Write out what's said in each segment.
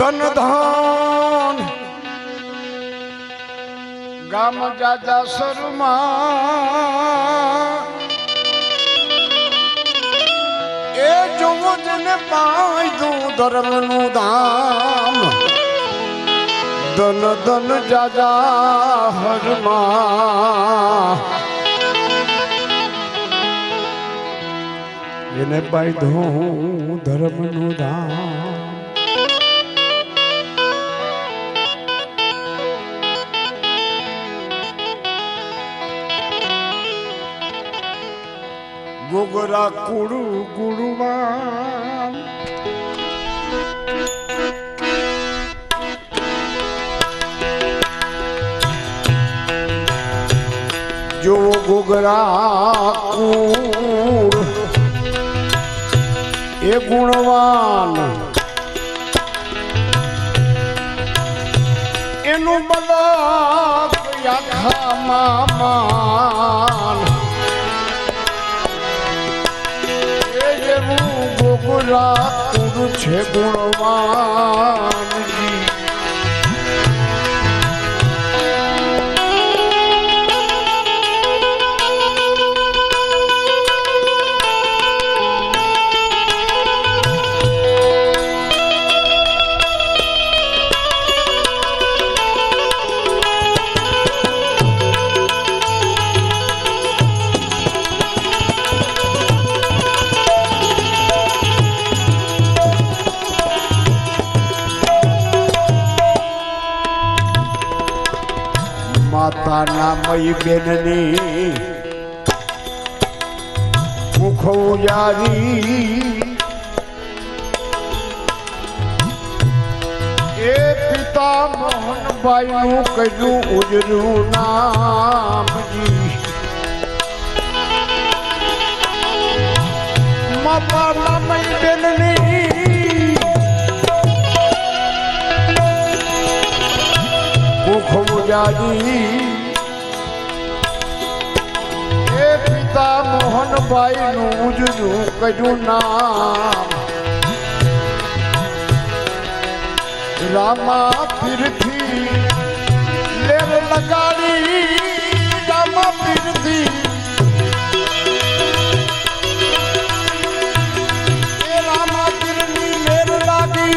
ધન ધન ગામ જાજા શર્મા એ જોવો જને પાયદું ધર્મનું ધામ ધન ધન જાજા હરમાં એને પાયદું ધર્મનું ધામ गोगरा कुड़ू गुड़ुमान जो गोगरा कूड़ ए गुणवान एनु बलाक याखा मामान गोगरा कुड़ छे गुणवान जी माता मई बेननी मुख उजारी ए पिता मोहन बाई कजू उजरू नाम जी माता मई बेननी मुख उजारी पिता मोहन बाई नुजू कजू नाम रामा फिरथी लेर लगाड़ी रामा फिरथी रामा फिरनी लेर लागी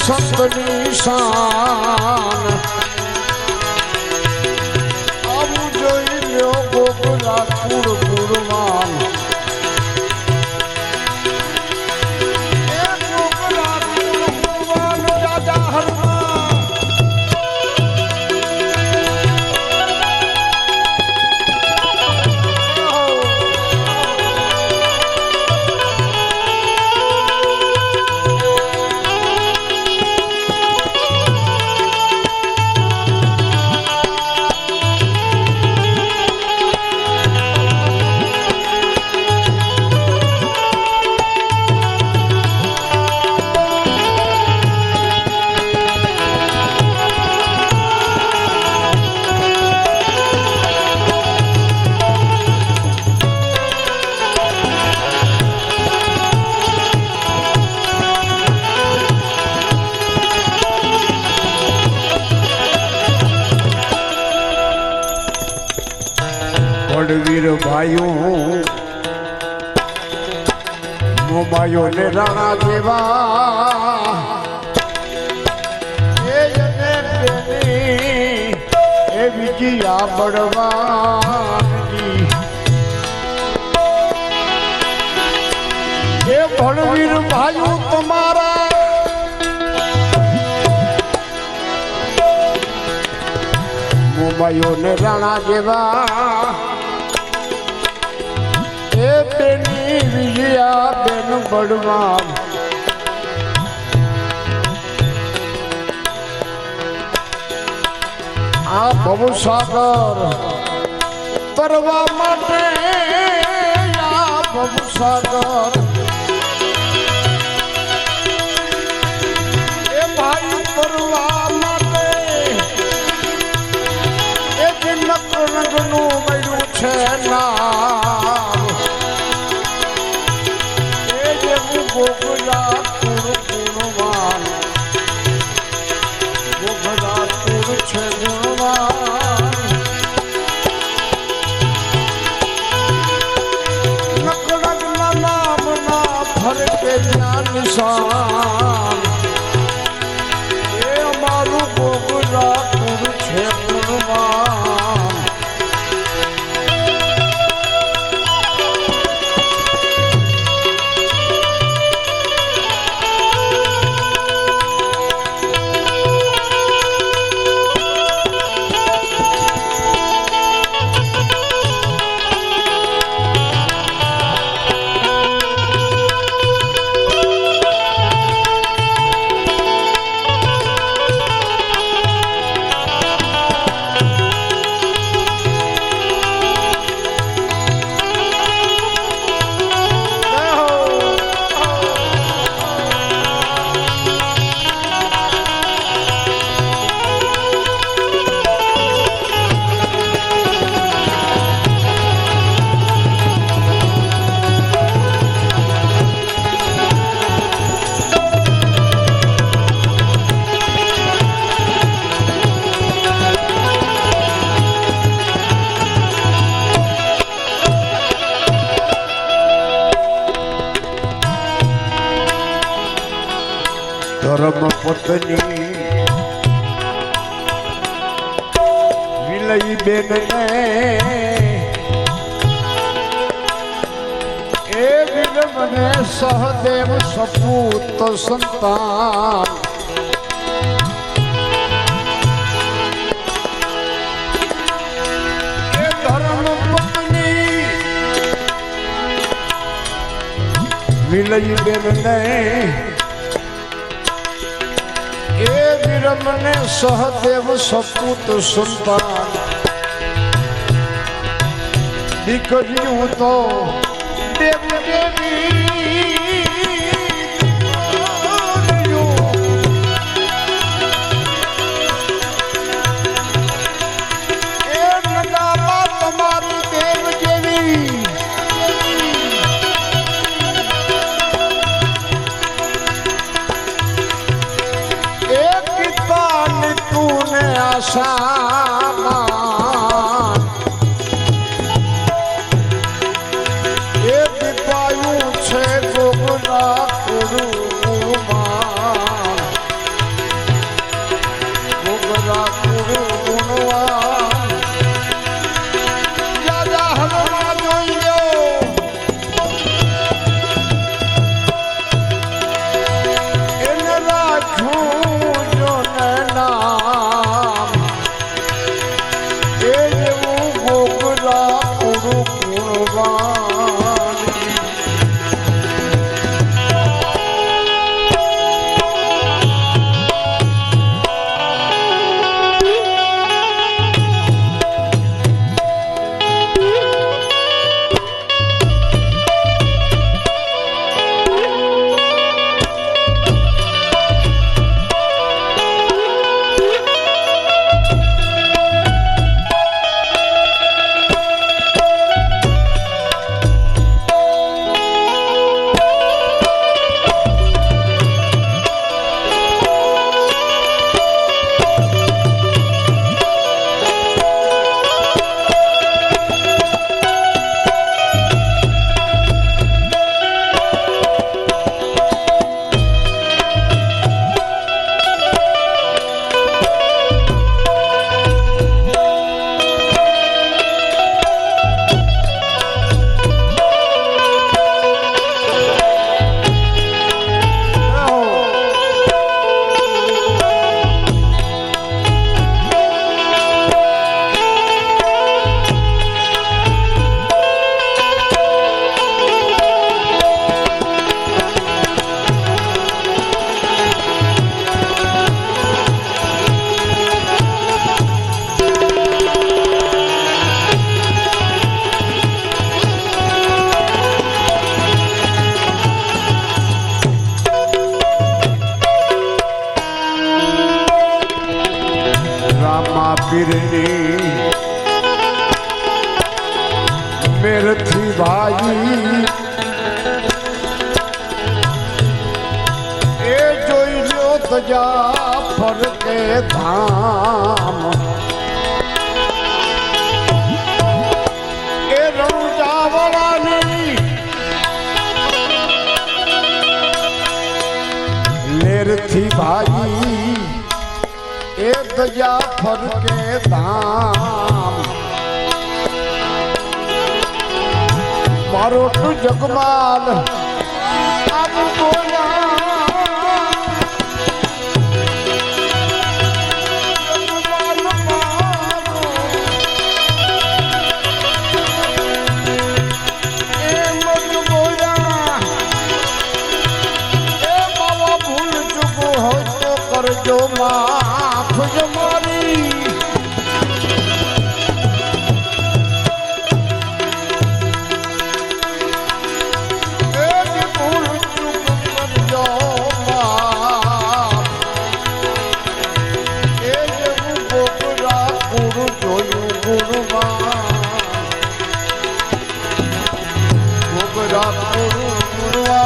संत निशान अब जोई लो गोगरा कुड़ गुणवान गोगरा कुड़ गुणवान राजा हरमा वीर भाइयों मोबाइयों ने राणा देवा ए विजया बड़वानी ये बड़वीर भाइयों तुम्हारा मोबाइयों ने राणा देवा बेनी विजया बेन बड़वान आ भवसागर तरवा माटे आ भवसागर ए भाई तरवा माटे ए नक नगनु मयूं छे ना નિશાન એ અમારું ગોગરાપુર છે ગુણવાન ધર્મ પત્ની વિલય બેન ને એ વિલમને સહદેવ સપૂત સંતાન એ ધર્મ પત્ની વિલય બેન ને એ વિરમને સહદેવ સપૂત સંતાન દીકરીઓ તો દેવ દેવી એ નગામાં તમારી દેવ જેવી तूने आसामान ये दीपायु छे गोगरा गुरुमान गोगरा गुरु गुणवान राजा हनुमान जोइयो इन राखूं मेरे थी भाई ए जोई लो तजा फर के धाम ए रौजा वाला नहीं थी भाई ए दया फर के धाम मारो तू जगमाल अब बोला जो माफ जमारी एक भूल चूक कर जो माफ एक गोपरा गुरु जोयु गुरुमा गोपरा गुरु गुरुआ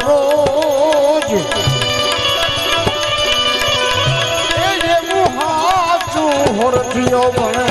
रोज ये मुहाचू होरथियो बने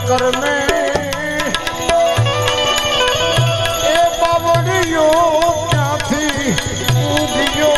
कर में ए बावड़ियो क्या थी उदियो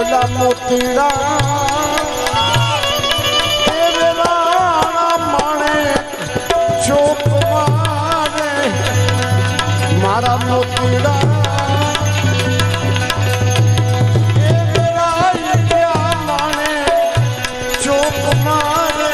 ઓલા મોતીડા માણે ચોક મારે મારા મોતીડા માણે ચોક મારે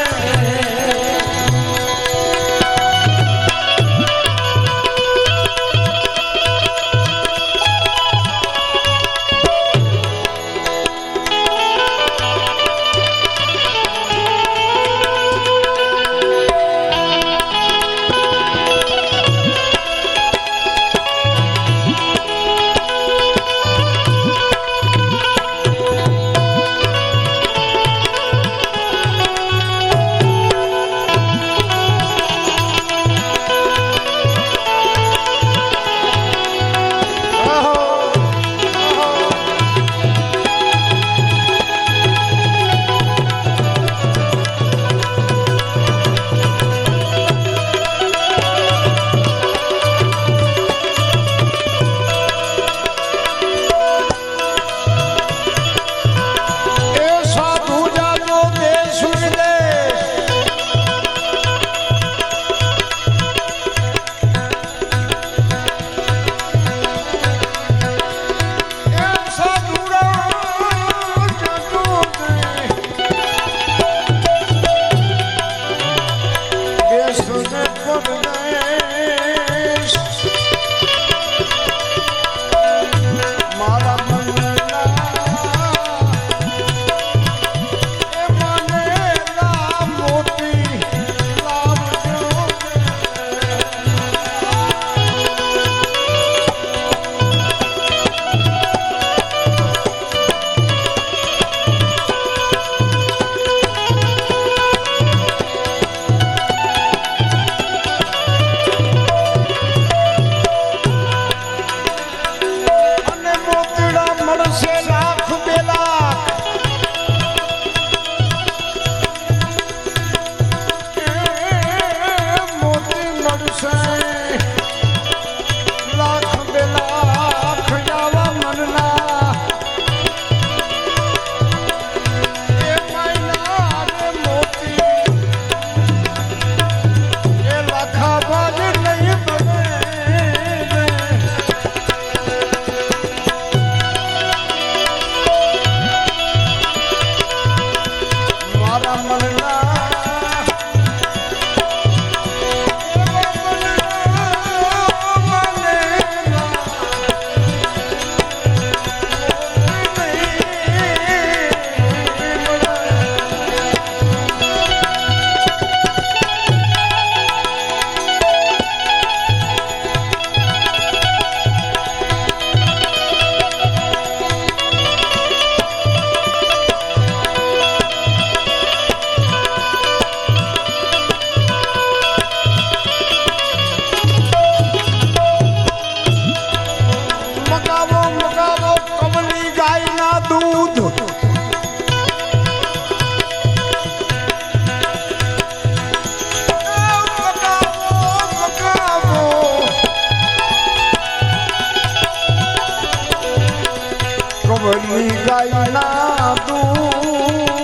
કવની ગાયના દૂધ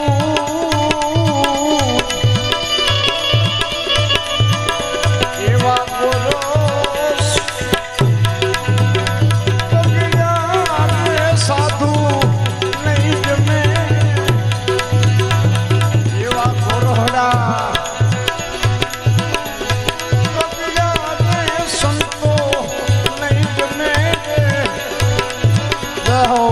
એવા ગોરસ સાધુ નહીં જમે એવા ગોરહડા સંતો નહીં જમે રહો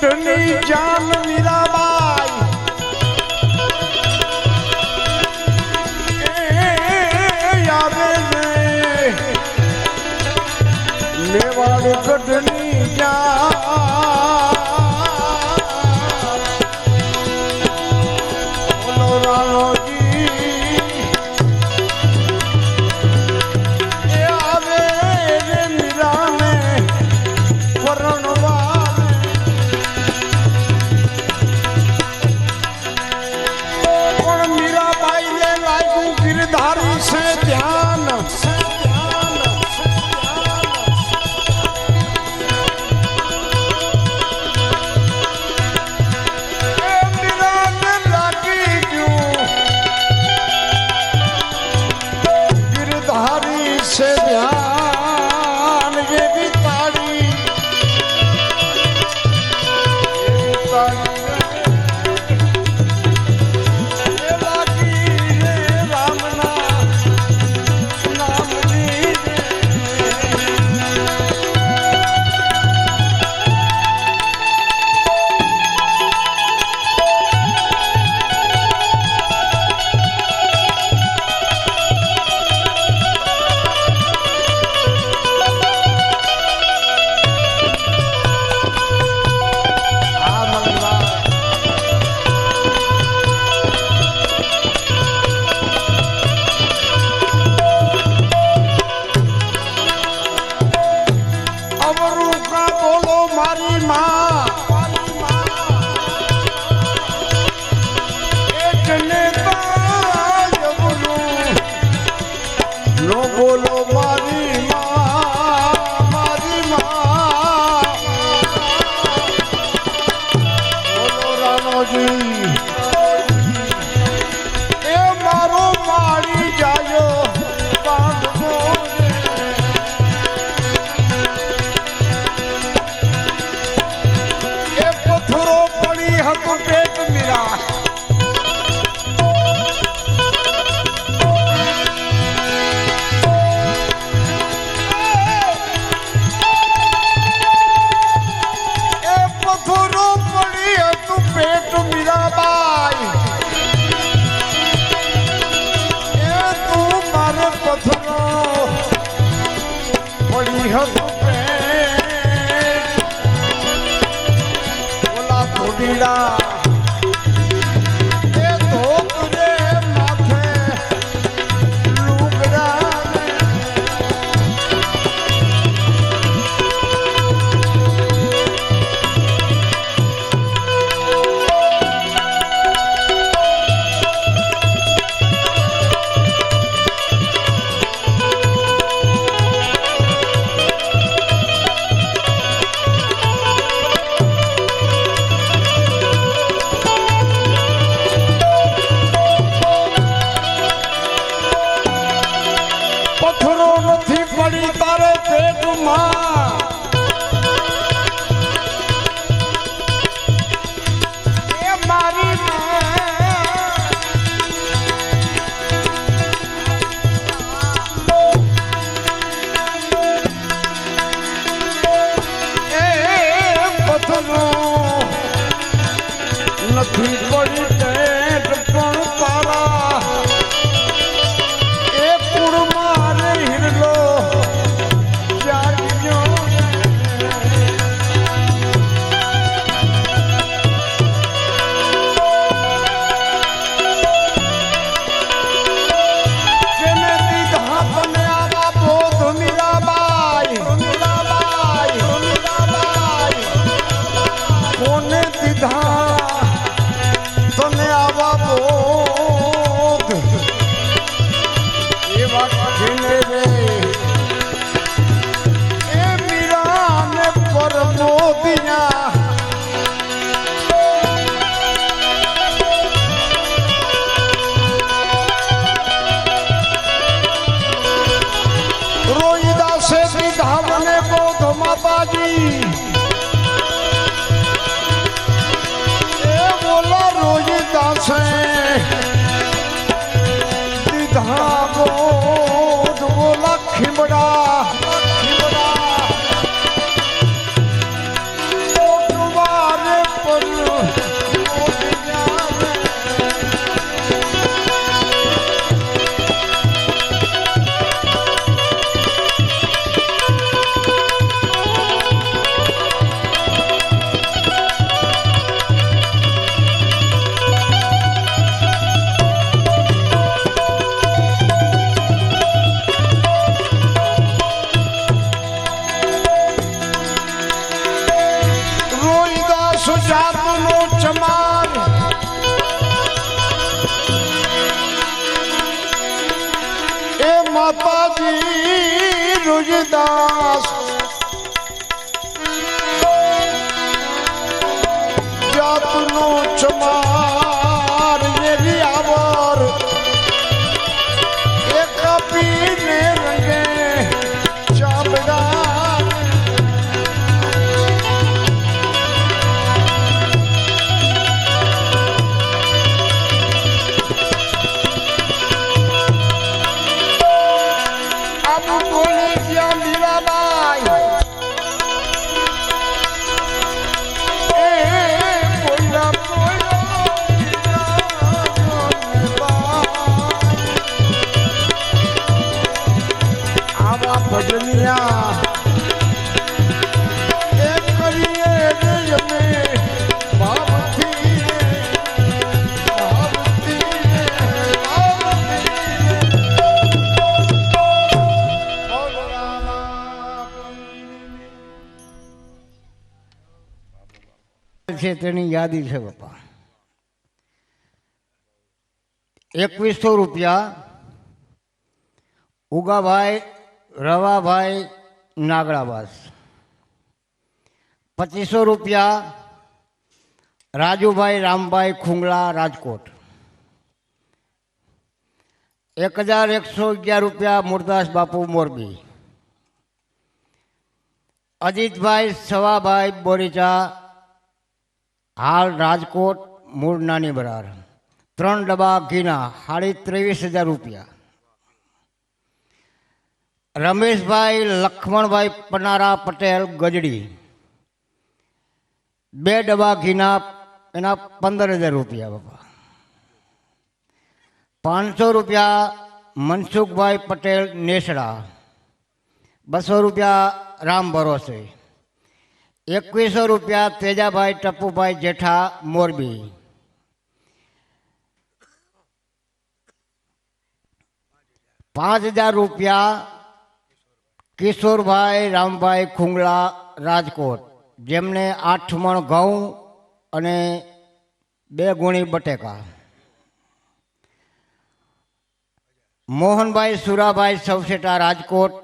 गढ़नी जान मीराबाई यादे मेवाड़ गढ़नी जान बोलो रानो जी यादे मीरा में वरणवा गिरधारी से ध्यान गिरधारी से ध्यान ये भी ताड़ी बोला थोड़ीड़ा નથી પડી ટેટ પણ તારા એ કુળ મારે હિરલો જાગ્યો જેને દીધા તને આવા બોધ મીરાબાઈ કોને દીધા તને આવા બોધ એવા કઠિને રે એ મીરાને પરમોદિયા રોહિદાસે દીધા મને બોધ માતાજી रोहिदासे दीधा बोध बोला खिमड़ा દાસ જાતનો ચમાર એવી આવર એક પીને રંગે ચાબડા ભજનિયા એક કરીએ રે અમે ભાવથી છે તેની યાદી છે બાપા. 2100 રૂપિયા ઉગાભાઈ રવાભાઈ નાગડાવાસ. 2500 રૂપિયા રાજુભાઈ રામભાઈ ખુંગલા રાજકોટ. 1111 રૂપિયા મુરદાસ બાપુ મોરબી. અજીતભાઈ સવાભાઈ બોરીચા હાલ રાજકોટ મૂળ નાની બરાર. 3 ડબ્બા ઘીના 23,000 રૂપિયા. રમેશભાઈ લક્ષ્મણભાઈ પનારા પટેલ ગજડી 2 ડબ્બા ઘીના એના 15,000 રૂપિયા બાપા. 500 રૂપિયા મનસુખભાઈ પટેલ નેસડા. 200 રૂપિયા રામ ભરોસે. 2100 રૂપિયા તેજાભાઈ ટપ્પુભાઈ જેઠા મોરબી. 5,000 રૂપિયા કિશોરભાઈ રામભાઈ ખુંગલા રાજકોટ, જેમને 8 મણ ઘઉં અને 2 ગુણી બટેકા. મોહનભાઈ સુરાભાઈ સવસેટા રાજકોટ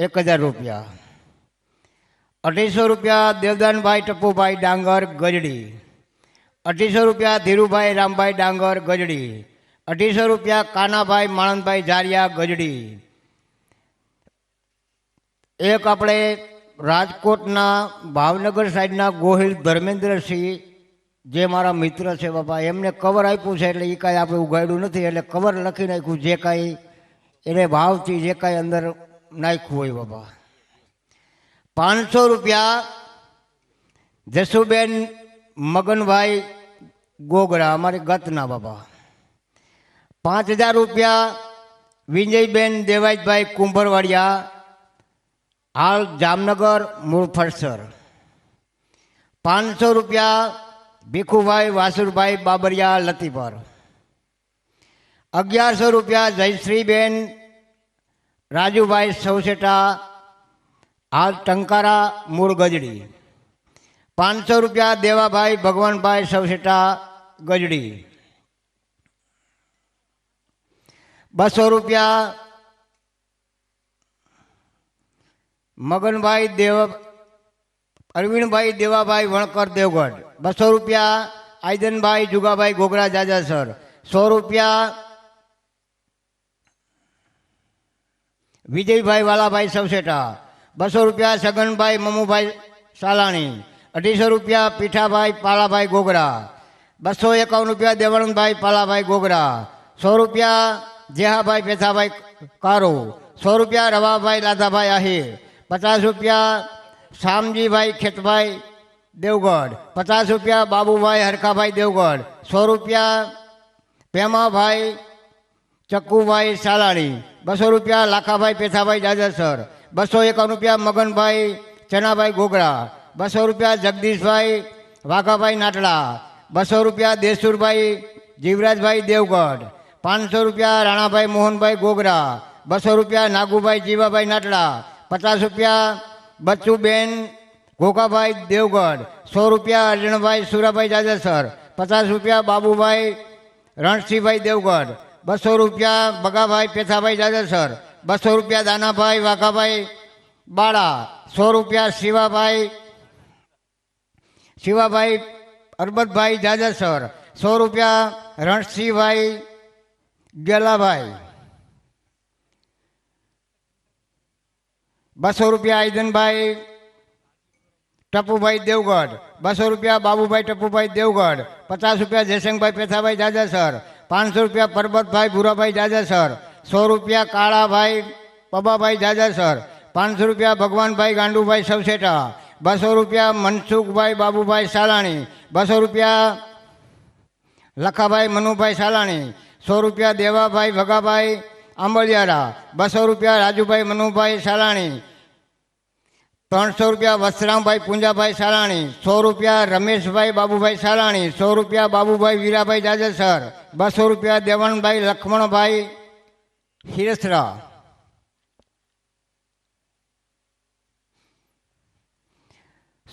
1,000 રૂપિયા. 250 રૂપિયા દેવદાનભાઈ ટપ્પુભાઈ ડાંગર ગજડી. 250 રૂપિયા ધીરુભાઈ રામભાઈ ડાંગર ગજડી. 250 રૂપિયા કાનાભાઈ માણંદભાઈ ઝારિયા ગજડી. એક આપણે રાજકોટના ભાવનગર સાઈડના ગોહિલ ધર્મેન્દ્રસિંહ, જે મારા મિત્ર છે બાપા, એમને કવર આપ્યું છે, એટલે એ કાંઈ આપણે ઉગાડ્યું નથી, એટલે કવર લખી નાખ્યું, જે કાંઈ એને ભાવથી જે કાંઈ અંદર નાખ્યું હોય બાપા. 500 રૂપિયા જસુબેન મગનભાઈ ગોગરા, અમારી ગતના બાપા. 5,000 રૂપિયા વિજયબેન દેવાઈભાઈ કુંભરવાડિયા, હાલ જામનગર મૂળ ફરસર. 500 રૂપિયા ભીખુભાઈ વાસુરભાઈ બાબરિયા લતીપર. 1100 રૂપિયા જયશ્રીબેન રાજુભાઈ સવસેટા, હાલ ટંકારા મૂળ ગજડી. 500 રૂપિયા દેવાભાઈ ભગવાનભાઈ સવસેટા ગજડી. 200 રૂપિયા મગનભાઈ અરવિંદભાઈ દેવાભાઈ વણકર દેવગઢ. 200 રૂપિયા આયદનભાઈ જુગાભાઈ ગોગરા જાજાસર. 100 રૂપિયા વિજયભાઈ વાલાભાઈ સવસેટા. 200 રૂપિયા સગનભાઈ મમુભાઈ સાલાણી. 250 રૂપિયા પીઠાભાઈ પાલાભાઈ ગોગરા. 251 રૂપિયા દેવાનંદભાઈ પાલાભાઈ ગોગરા. 100 રૂપિયા જેહાભાઈ પેથાભાઈ કારો. 100 રૂપિયા રવાભાઈ લાધાભાઈ આહિર. 50 રૂપિયા શામજીભાઈ ખેતભાઈ દેવગઢ. 50 રૂપિયા બાબુભાઈ હરખાભાઈ દેવગઢ. 100 રૂપિયા પેમાભાઈ ચક્કુભાઈ સાલાણી. 200 રૂપિયા લાખાભાઈ પેથાભાઈ જાજરસર. 251 રૂપિયા મગનભાઈ ચનાભાઈ ગોગરા. 200 રૂપિયા જગદીશભાઈ વાઘાભાઈ નાટડા. 200 રૂપિયા દેસુરભાઈ જીવરાજભાઈ દેવગઢ. 500 રૂપિયા રાણાભાઈ મોહનભાઈ ગોગરા. 200 રૂપિયા નાગુભાઈ જીવાભાઈ નાટડા. 50 રૂપિયા બચ્ચુબેન ઘોકાભાઈ દેવગઢ. 100 રૂપિયા અર્જણભાઈ સુરાભાઈ જાજરસર. 50 રૂપિયા બાબુભાઈ રણસિંહભાઈ દેવગઢ. 200 રૂપિયા બગાભાઈ પેથાભાઈ જાજરસર. 200 રૂપિયા દાનાભાઈ વાઘાભાઈ બાળા 100 રૂપિયા શિવાભાઈ અરબતભાઈ જાજરસર 100 રૂપિયા રણસિંહભાઈ ગેલાભાઈ 200 રૂપિયા આઈદનભાઈ ટપુભાઈ દેવગઢ 200 રૂપિયા બાબુભાઈ ટપુભાઈ દેવગઢ 50 રૂપિયા જયશંકભાઈ પેથાભાઈ જાજરસર 500 રૂપિયા પરબતભાઈ ભૂરાભાઈ જાજરસર 100 રૂપિયા કાળાભાઈ પબાભાઈ જાજરસર 500 રૂપિયા ભગવાનભાઈ ગાંડુભાઈ સવસેટા 200 રૂપિયા મનસુખભાઈ બાબુભાઈ સાલાણી 200 રૂપિયા લખાભાઈ મનુભાઈ સાલાણી 100 રૂપિયા દેવાભાઈ ભગાભાઈ આંબલિયારા 200 રૂપિયા રાજુભાઈ મનુભાઈ સાલાણી 300 રૂપિયા વસરામભાઈ પુંજાભાઈ સાલાણી 100 રૂપિયા રમેશભાઈ બાબુભાઈ સાલાણી 100 રૂપિયા બાબુભાઈ વીરાભાઈ જાજરસર 200 રૂપિયા દેવણભાઈ લક્ષ્મણભાઈ હિરસરા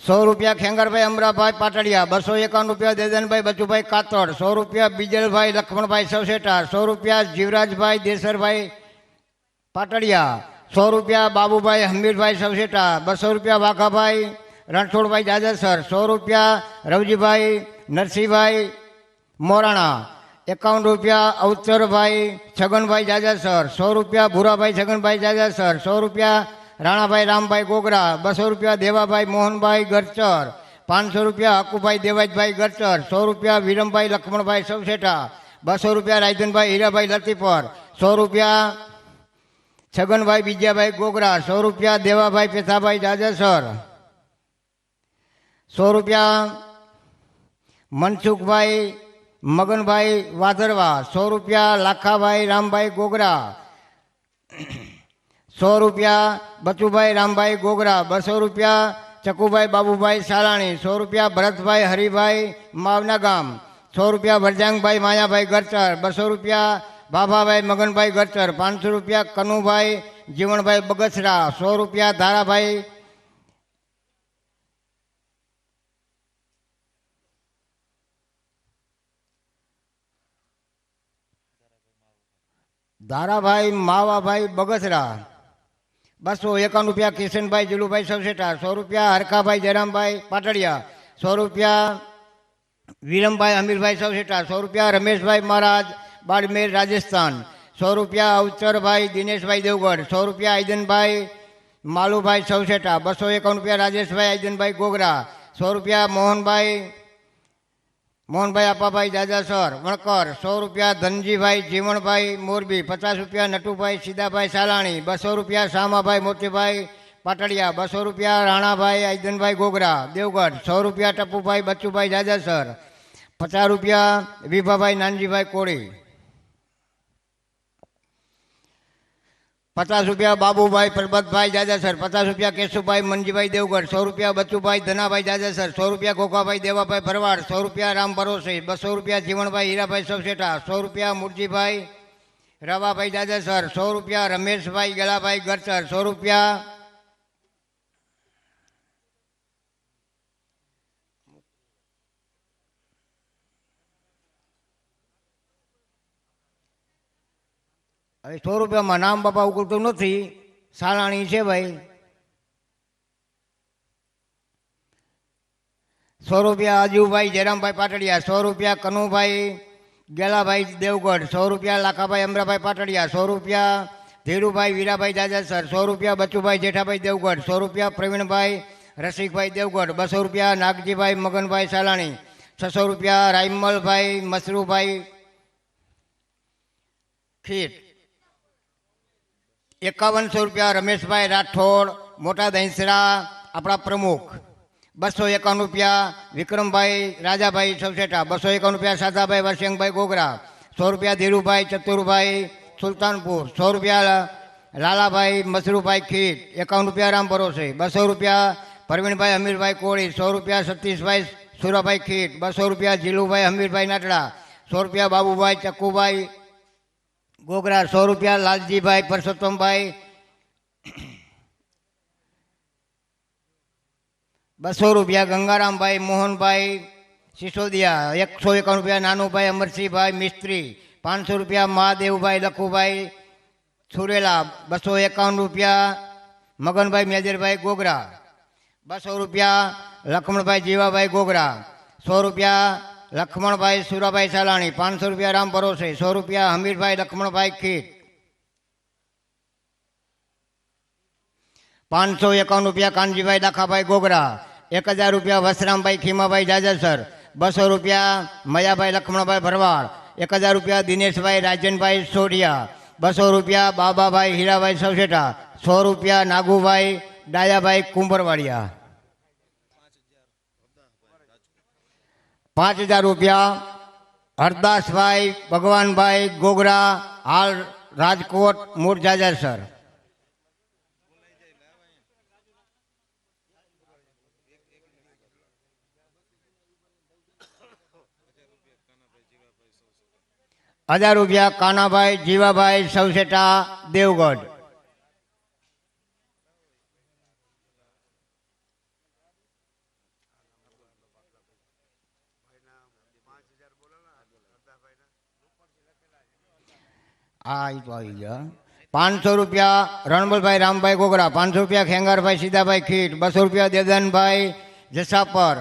100 રૂપિયા ખેંગરભાઈ અમરાભાઈ પાટડિયા 251 રૂપિયા દેદનભાઈ બચુભાઈ કાતોડ 100 રૂપિયા બીજલભાઈ લક્ષ્મણભાઈ સવસેટા 100 રૂપિયા જીવરાજભાઈ દેસરભાઈ પાટડિયા 100 રૂપિયા બાબુભાઈ હમીરભાઈ સવસેટા 200 રૂપિયા વાઘાભાઈ રણછોડભાઈ જાજરસર 100 રૂપિયા રવજીભાઈ નરસિંહભાઈ મોરાણા 51 રૂપિયા અવતરભાઈ છગનભાઈ જાજરસર 100 રૂપિયા ભૂરાભાઈ છગનભાઈ જાજરસર 100 રૂપિયા રાણાભાઈ રામભાઈ ગોગરા 200 રૂપિયા દેવાભાઈ મોહનભાઈ ગરચર 500 રૂપિયા હકુભાઈ દેવાજભાઈ ગરચર 100 રૂપિયા વિરમભાઈ લક્ષ્મણભાઈ સવસેટા 200 રૂપિયા રાયધનભાઈ હીરાભાઈ લતીપર 100 રૂપિયા છગનભાઈ બીજાભાઈ ગોગરા 100 રૂપિયા દેવાભાઈ પેથાભાઈ જાજરસર 100 રૂપિયા મનસુખભાઈ મગનભાઈ વાધરવા 100 રૂપિયા લાખાભાઈ રામભાઈ ગોગરા 100 રૂપિયા બચુભાઈ રામભાઈ ગોગરા 200 રૂપિયા ચકુભાઈ બાબુભાઈ સાલાણી 100 રૂપિયા ભરતભાઈ હરિભાઈ માવના ગામ 100 રૂપિયા વરજાંગભાઈ માયાભાઈ ગરચર 200 રૂપિયા બાભાભાઈ મગનભાઈ ગરચર 500 રૂપિયા કનુભાઈ જીવણભાઈ બગસરા 100 રૂપિયા ધારાભાઈ માવાભાઈ બગસરા 251 રૂપિયા કિશનભાઈ જીલુભાઈ સવસેટા 100 રૂપિયા હરખાભાઈ જયરામભાઈ પાટડિયા 100 રૂપિયા વિરમભાઈ અમીરભાઈ સવસેટા 100 રૂપિયા રમેશભાઈ મહારાજ બાડમેર રાજસ્થાન 100 રૂપિયા અવચરભાઈ દિનેશભાઈ દેવગઢ 100 રૂપિયા આઈદનભાઈ માલુભાઈ સવસેટા 251 રૂપિયા રાજેશભાઈ આઈદનભાઈ ગોગરા 100 રૂપિયા મોહનભાઈ અપાભાઈ જાજાસર વણકર 100 રૂપિયા ધનજીભાઈ જીવણભાઈ મોરબી 50 રૂપિયા નટુભાઈ સીદાભાઈ સાલાણી 200 રૂપિયા શામાભાઈ મોતીભાઈ પાટડિયા 200 રૂપિયા રાણાભાઈ આઈદનભાઈ ગોગરા દેવગઢ 100 રૂપિયા ટપુભાઈ બચ્ચુભાઈ જાજાસર 50 રૂપિયા વિભાભાઈ નાનજીભાઈ કોળી 50 રૂપિયા બાબુભાઈ પરબતભાઈ જાજાસર 50 રૂપિયા કેશુભાઈ મનજીભાઈ દેવગઢ 100 રૂપિયા બચુભાઈ ધનાભાઈ જાજાસર 100 રૂપિયા ગોગાભાઈ દેવાભાઈ ભરવાડ 100 રૂપિયા રામ ભરોસે 200 રૂપિયા જીવણભાઈ હીરાભાઈ સવસેટા 100 રૂપિયા મુરજીભાઈ રવાભાઈ જાજાસર 100 રૂપિયા રમેશભાઈ ગલાભાઈ ગરચર 100 રૂપિયા હવે 100 રૂપિયામાં નામ બાપા ઉકળતું નથી સાલાણી છે ભાઈ 100 રૂપિયા અજુભાઈ જયરામભાઈ પાટડિયા 100 રૂપિયા કનુભાઈ ગેલાભાઈ દેવગઢ 100 રૂપિયા લાખાભાઈ અમરાભાઈ પાટડિયા 100 રૂપિયા ધીરુભાઈ વીરાભાઈ જાજાસર 100 રૂપિયા બચુભાઈ જેઠાભાઈ દેવગઢ 100 રૂપિયા પ્રવીણભાઈ રસિકભાઈ દેવગઢ 200 રૂપિયા નાગજીભાઈ મગનભાઈ સાલાણી 600 રૂપિયા રાયમલભાઈ મસરૂભાઈ ખીટ 5100 રૂપિયા રમેશભાઈ રાઠોડ મોટા દહીંસરા આપણા પ્રમુખ 251 રૂપિયા વિક્રમભાઈ રાજાભાઈ સવસેટા 251 રૂપિયા સાદાભાઈ વરસિંગભાઈ ગોગરા 100 રૂપિયા ધીરુભાઈ ચતુરભાઈ સુલતાનપુર 100 રૂપિયા લાલાભાઈ મસરૂભાઈ ખીટ 51 રૂપિયા રામ ભરોસે 200 રૂપિયા પરવીણભાઈ હમીરભાઈ કોળી 100 રૂપિયા સતીશભાઈ સુરાભાઈ ખીટ 200 રૂપિયા જીલુભાઈ હમીરભાઈ નાટડા 100 રૂપિયા બાબુભાઈ ચક્કુભાઈ ગોગરા 100 રૂપિયા લાલજીભાઈ પરસોત્તમભાઈ 200 રૂપિયા ગંગારામભાઈ મોહનભાઈ સિસોદિયા 151 રૂપિયા નાનુભાઈ અમરસિંહભાઈ મિસ્ત્રી 500 રૂપિયા મહાદેવભાઈ લખુભાઈ સુરેલા 251 રૂપિયા મગનભાઈ મેજરભાઈ ગોગરા. 200 રૂપિયા લક્ષ્મણભાઈ જીવાભાઈ ગોગરા. 100 રૂપિયા લક્ષ્મણભાઈ સુરાભાઈ સાલાણી. 500 રૂપિયા રામ ભરોસે. 100 રૂપિયા હમીરભાઈ લક્ષ્મણભાઈ ખીટ. 551 રૂપિયા કાનજીભાઈ દાખાભાઈ ગોગરા. 1000 રૂપિયા વસરામભાઈ ખીમાભાઈ જાજરસર. 200 રૂપિયા મયાભાઈ લક્ષ્મણભાઈ ભરવાડ. 1000 રૂપિયા દિનેશભાઈ રાજનભાઈ સોઢિયા. 200 રૂપિયા બાબાભાઈ હીરાભાઈ સવસેટા. 100 રૂપિયા નાગુભાઈ ડાયાભાઈ કુંભરવાડિયા. 5000 રૂપિયા હરદાસભાઈ ભગવાનભાઈ ગોગરા, હાલ રાજકોટ, મૂળ જાજરસર. ₹1000 કાનાભાઈ જીવાભાઈ સવસેટા દેવગઢ. હા એ તો આવી ગયા. 500 રૂપિયા રણબલભાઈ રામભાઈ ગોગરા. 500 રૂપિયા ખેંગારભાઈ સીધાભાઈ ખીટ. 200 રૂપિયા દેવદાનભાઈ જસાપર,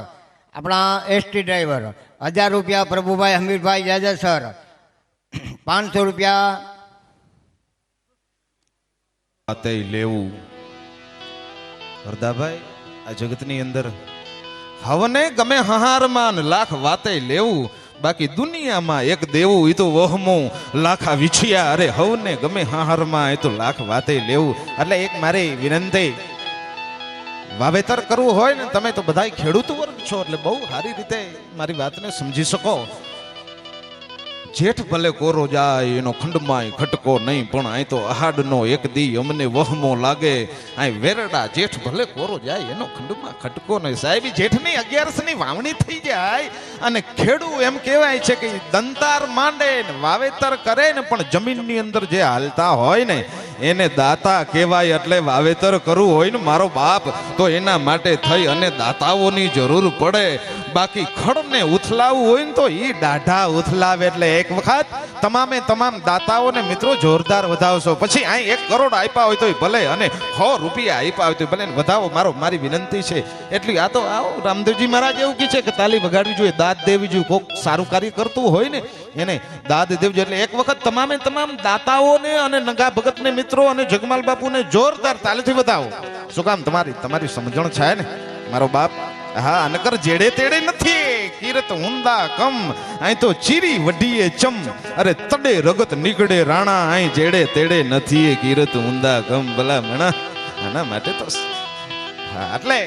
આપણા એસટી ડ્રાઈવર. 1000 રૂપિયા પ્રભુભાઈ હમીરભાઈ જાજરસર. 500 રૂપિયા વાતે લેવું. વરદાભાઈ, આ જગતની અંદર હવને ગમે હહારમાં લાખ વાતે લેવું, બાકી દુનિયામાં એક દેવું એ તો વહમો લાખા વિછિયા. અરે હવને ગમે હાહારમાં એ તો લાખ વાતે લેવું. એટલે એક મારી વિનંતી, વાવેતર કરવું હોય ને, તમે તો બધા ખેડૂત વર્ગ છો એટલે બહુ સારી રીતે મારી વાતને સમજી શકો. જેઠ ભલે કોરો જાય એનો ખંડમાંય ખટકો નહીં, પણ અહીં તો અહાડનો એક દી અમને વહમો લાગે. અહીં વેરડા જેઠ ભલે કોરો જાય એનો ખંડમાં ખટકો નહીં. સાહેબ, જેઠની 11ની વાવણી થઈ જાય અને ખેડૂ એમ કહેવાય છે કે દંતાર માંડે ને વાવેતર કરે ને, પણ જમીનની અંદર જે હાલતા હોય ને એને દાતા કહેવાય. એટલે વાવેતર કરવું હોય ને મારો બાપ, તો એના માટે થઈ અને દાતાઓની જરૂર પડે. બાકી ખડને ઉથલાવવું હોય ને તો એ દાઢા ઉથલાવે. એટલે એક વખત તમામે તમામ દાતાઓને મિત્રો જોરદાર વધાવશો. પછી અહીં 1 કરોડ આપ્યા હોય તો ભલે, અને 100 રૂપિયા આપ્યા હોય તો ભલે, વધાવો. મારી વિનંતી છે એટલી. આ તો આવો રામદેવજી મહારાજ એવું કહે છે કે તાલી વગાડવી જોઈએ, દાદ દેવી જોઈએ. કોઈક સારું કાર્ય કરતું હોય ને એને દાદ દેવી જોઈએ. એટલે એક વખત તમામે તમામ દાતાઓને અને નગા ભગતને મિત્રો અને જગમાલ બાપુને જોરદાર તાલીથી વધાવો. શું કામ? તમારી સમજણ છે ને મારો બાપ. હા, નકર જેડે તેડે નથી. કીરત ઊંડા કમ, અહીં તો ચીરી વઢીએ ચમ. અરે તડે રગત નીકળે રાણા, અહીં જેડે તેડે નથી. કીરત ઊંડા કમ ભલા મણા. આના માટે તો હા, એટલે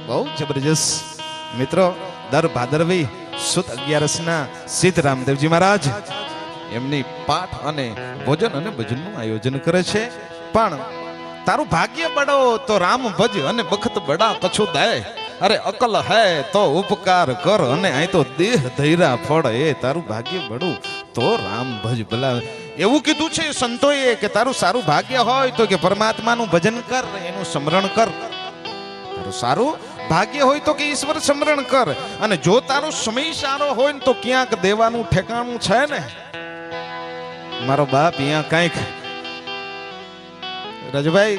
બહુ જબરજસ્ત મિત્રો. દર ભાદરવી સુદ 11ના સિદ્ધ રામદેવજી મહારાજ એમની પાઠ અને ભોજન અને ભજનનું આયોજન કરે છે. પણ તારું ભાગ્ય બડો તો રામ ભજ અને બખત બડા કછું દે. અરે અકલ હે તો ઉપકાર કર, અને અહીં તો દેહ ધૈરા ફળ. એ તારું ભાગ્ય બડું તો રામ ભજ ભલા. એવું કીધું છે સંતોએ કે તારું સારું ભાગ્ય હોય તો કે પરમાત્માનું ભજન કર, એનું સ્મરણ કર. તારું સારું ભાગ્ય હોય તો કે ઈશ્વર સ્મરણ કર. અને જો તારો સમય સારો હોય ને તો ક્યાંક દેવાનું ઠેકાણું છે ને મારો બાપ. અહીંયા કંઈક રાજભાઈ,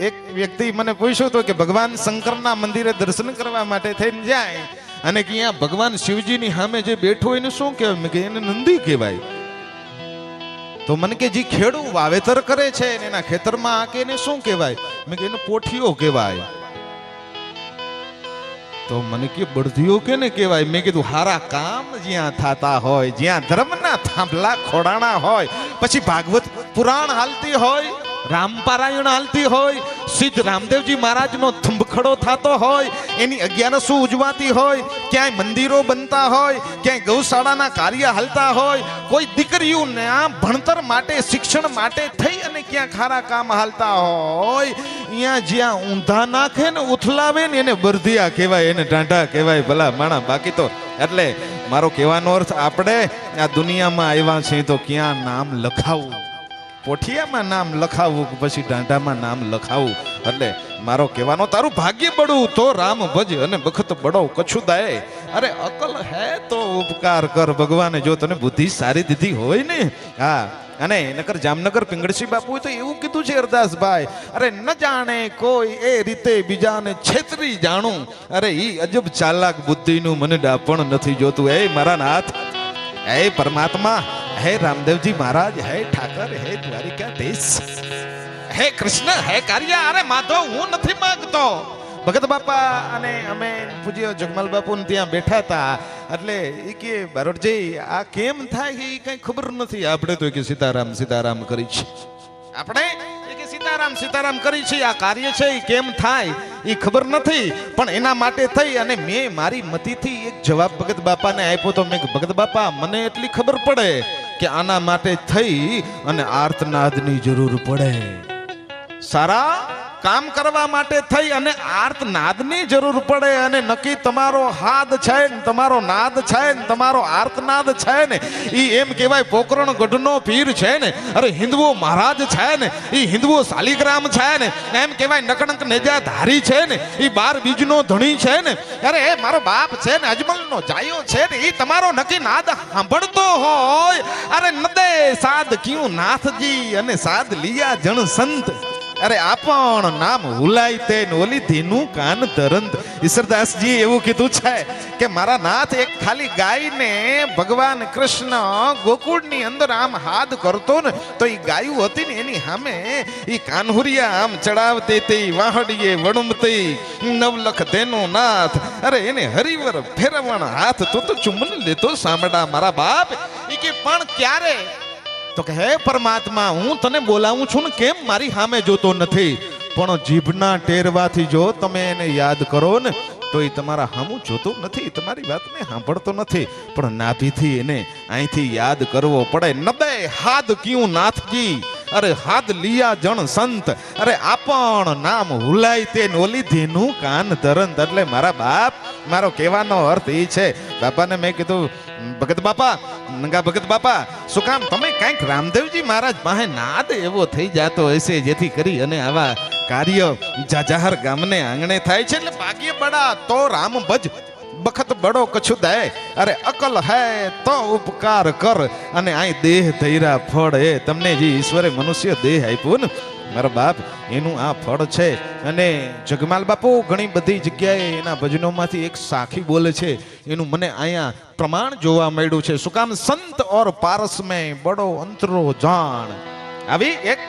એક વ્યક્તિ મને પૂછ્યું હતું કે ભગવાન શંકરના મંદિરે દર્શન કરવા માટે થઈને જાય અને કે અહીંયા ભગવાન શિવજીની સામે જે બેઠો એને શું કહેવાય? મેં કે એને નંદી કહેવાય. તો મને કે જે ખેડૂ વાવેતર કરે છે એના ખેતરમાં આ કે એને શું કહેવાય? મેં કે એને પોઠિયો કહેવાય. તો મને કે બળદીઓ કેને કહેવાય? મેં કીધું હારા કામ જ્યાં થતા હોય, જ્યાં ધર્મના થાંભલા ખોડાણા હોય, પછી ભાગવત પુરાણ હાલતી હોય, રામપારાયણ હાલતી હોય, સિદ્ધ રામદેવજી મહારાજનો થંભખડો થતો હોય, એની 11સો ઉજવાતી હોય, ક્યાંય મંદિરો બનતા હોય, ક્યાંય ગૌશાળાના કાર્ય હાલતા હોય, કોઈ દીકરીઓને આ ભણતર માટે શિક્ષણ માટે થઈ અને ક્યાં ખારા કામ હાલતા હોય, અહીંયા જ્યાં ઊંધા નાખે ને ઉથલાવે ને એને બરધિયા કહેવાય, એને ટાંટા કહેવાય ભલા માણા. બાકી તો એટલે મારો કહેવાનો અર્થ, આપણે આ દુનિયામાં આવ્યા છીએ તો ક્યાં નામ લખાવું, પોઠિયામાં નામ લખાવું પછી ડાંડામાં નામ લખાવું. એટલે મારો કહેવાનો, તારું ભાગ્ય બળું તો રામ ભજ અને બખત બડો કછું દાય. અરે અકલ હે તો ઉપકાર કર. ભગવાને જો તને બુદ્ધિ સારી દીધી હોય ને, હા, અને નકર જામનગર પિંગળસી બાપુએ તો એવું કીધું છે હરદાસભાઈ, અરે ન જાણે કોઈ એ રીતે બીજાને છેતરી જાણું, અરે ઈ અજબ ચાલાક બુદ્ધિનું મને ડાપણ નથી જોતું. હે મારા નાથ, હે પરમાત્મા, હે રામદેવજી મહારાજ, હે ઠાકર, હે દ્વારિકાધીશ, હે કૃષ્ણ, હે કારિયા, અરે માધવ હું નથી માંગતો. ભગત બાપા અને અમે પૂજ્ય જગમાલ બાપુ ત્યાં બેઠા હતા એટલે એ કે બારોટજી આ કેમ થાય એ કઈ ખબર નથી. આપણે તો કે સીતારામ સીતારામ કરી છે, આપણે એ કે સીતારામ સીતારામ કરી છે, આ કાર્ય છે એ કેમ થાય એ ખબર નથી. પણ એના માટે થઈ અને મેં મારી મતીથી એક જવાબ ભગત બાપાને આપ્યો તો મેં ભગત બાપા મને એટલી ખબર પડે કે આના માટે થઈ અને આર્તનાદની જરૂર પડે. સારા કામ કરવા માટે થઈ અને આર્તનાદની જરૂર પડે. અને નક્કી તમારો હાદ છે ને તમારો નાદ છે ને તમારો આર્તનાદ છે ને ઈ એમ કહેવાય પોકરણ ગઢનો પીર છે ને, અરે હિન્દવો મહારાજ છે ને, ઈ હિન્દવો શાલિગ્રામ છે ને, એમ કહેવાય નકણક નેજા ધારી છે ને, ઈ 12 બીજનો ધણી છે ને, અરે એ મારો બાપ છે ને અજમલનો જાયો છે ને, ઈ તમારો નક્કી નાદ સાંભળતો હોય. અરે નદે સાદ ક્યું નાથજી અને સાદ લિયા જણ સંત, અરે આપણ નામ હુલાય તે ઓલી ધીનું કાન તરંત. ઈશ્વરદાસજી એવું કીધું છે કે મારા નાથ એક ખાલી ગાયને ભગવાન કૃષ્ણ ગોકુળની અંદર આમ હાદ કરતો ને તો એ ગાયું હતી ને એની સામે એ કાન્હુરિયા આમ ચડાવતી હતી, વાહડીએ વણુમતી નવલખ તેનો નાથ, અરે એને હરિવર ફેરવણ હાથ તો ચુમન લેતો સાંભળા મારા બાપ. એ કે પણ ક્યારે તો કે હે પરમાત્મા હું તને બોલાવું છું ને કેમ મારી સામે જોતો નથી? પણ જીભના ટેરવાથી જો તમે એને યાદ કરો ને તો એ તમારા સામું જોતો નથી, તમારી વાતને સાંભળતો નથી. પણ નાભીથી એને અહીંથી યાદ કરવો પડે. નબે હાદ ક્યું નાથજી, અરે હાદ લિયા જણ સંત, અરે આપણ નામ હુલાય તે ઓલી ધીનું કાન ધરંત. એટલે મારા બાપ મારો કહેવાનો અર્થ એ છે. બાપાને મેં કીધું ભગત બાપા, નંગા ભગત બાપા, શું કામ તમે કંઈક રામદેવજી મહારાજ પાસે નાદ એવો થઈ જાતો હશે જેથી કરી અને આવા કાર્ય જાજાહર ગામને આંગણે થાય છે. એટલે ભાગ્ય બડા તો રામ ભજ, બખત બડો કछु દે, અરે અકલ હે તો ઉપકાર કર. અને આ દેહ ધૈરા ફળ એ તમને જે ઈશ્વરે મનુષ્ય દેહ આપ્યો ને મારા બાપ એનું આ ફળ છે. અને જગમાલ બાપુ ઘણી બધી જગ્યાએ એના ભજનોમાંથી એક સાખી બોલે છે, એનું મને અહીંયા પ્રમાણ જોવા મળ્યું છે. શું કામ સંત ઓર પારસ મેં બડો અંતરો જાણ, આવી એક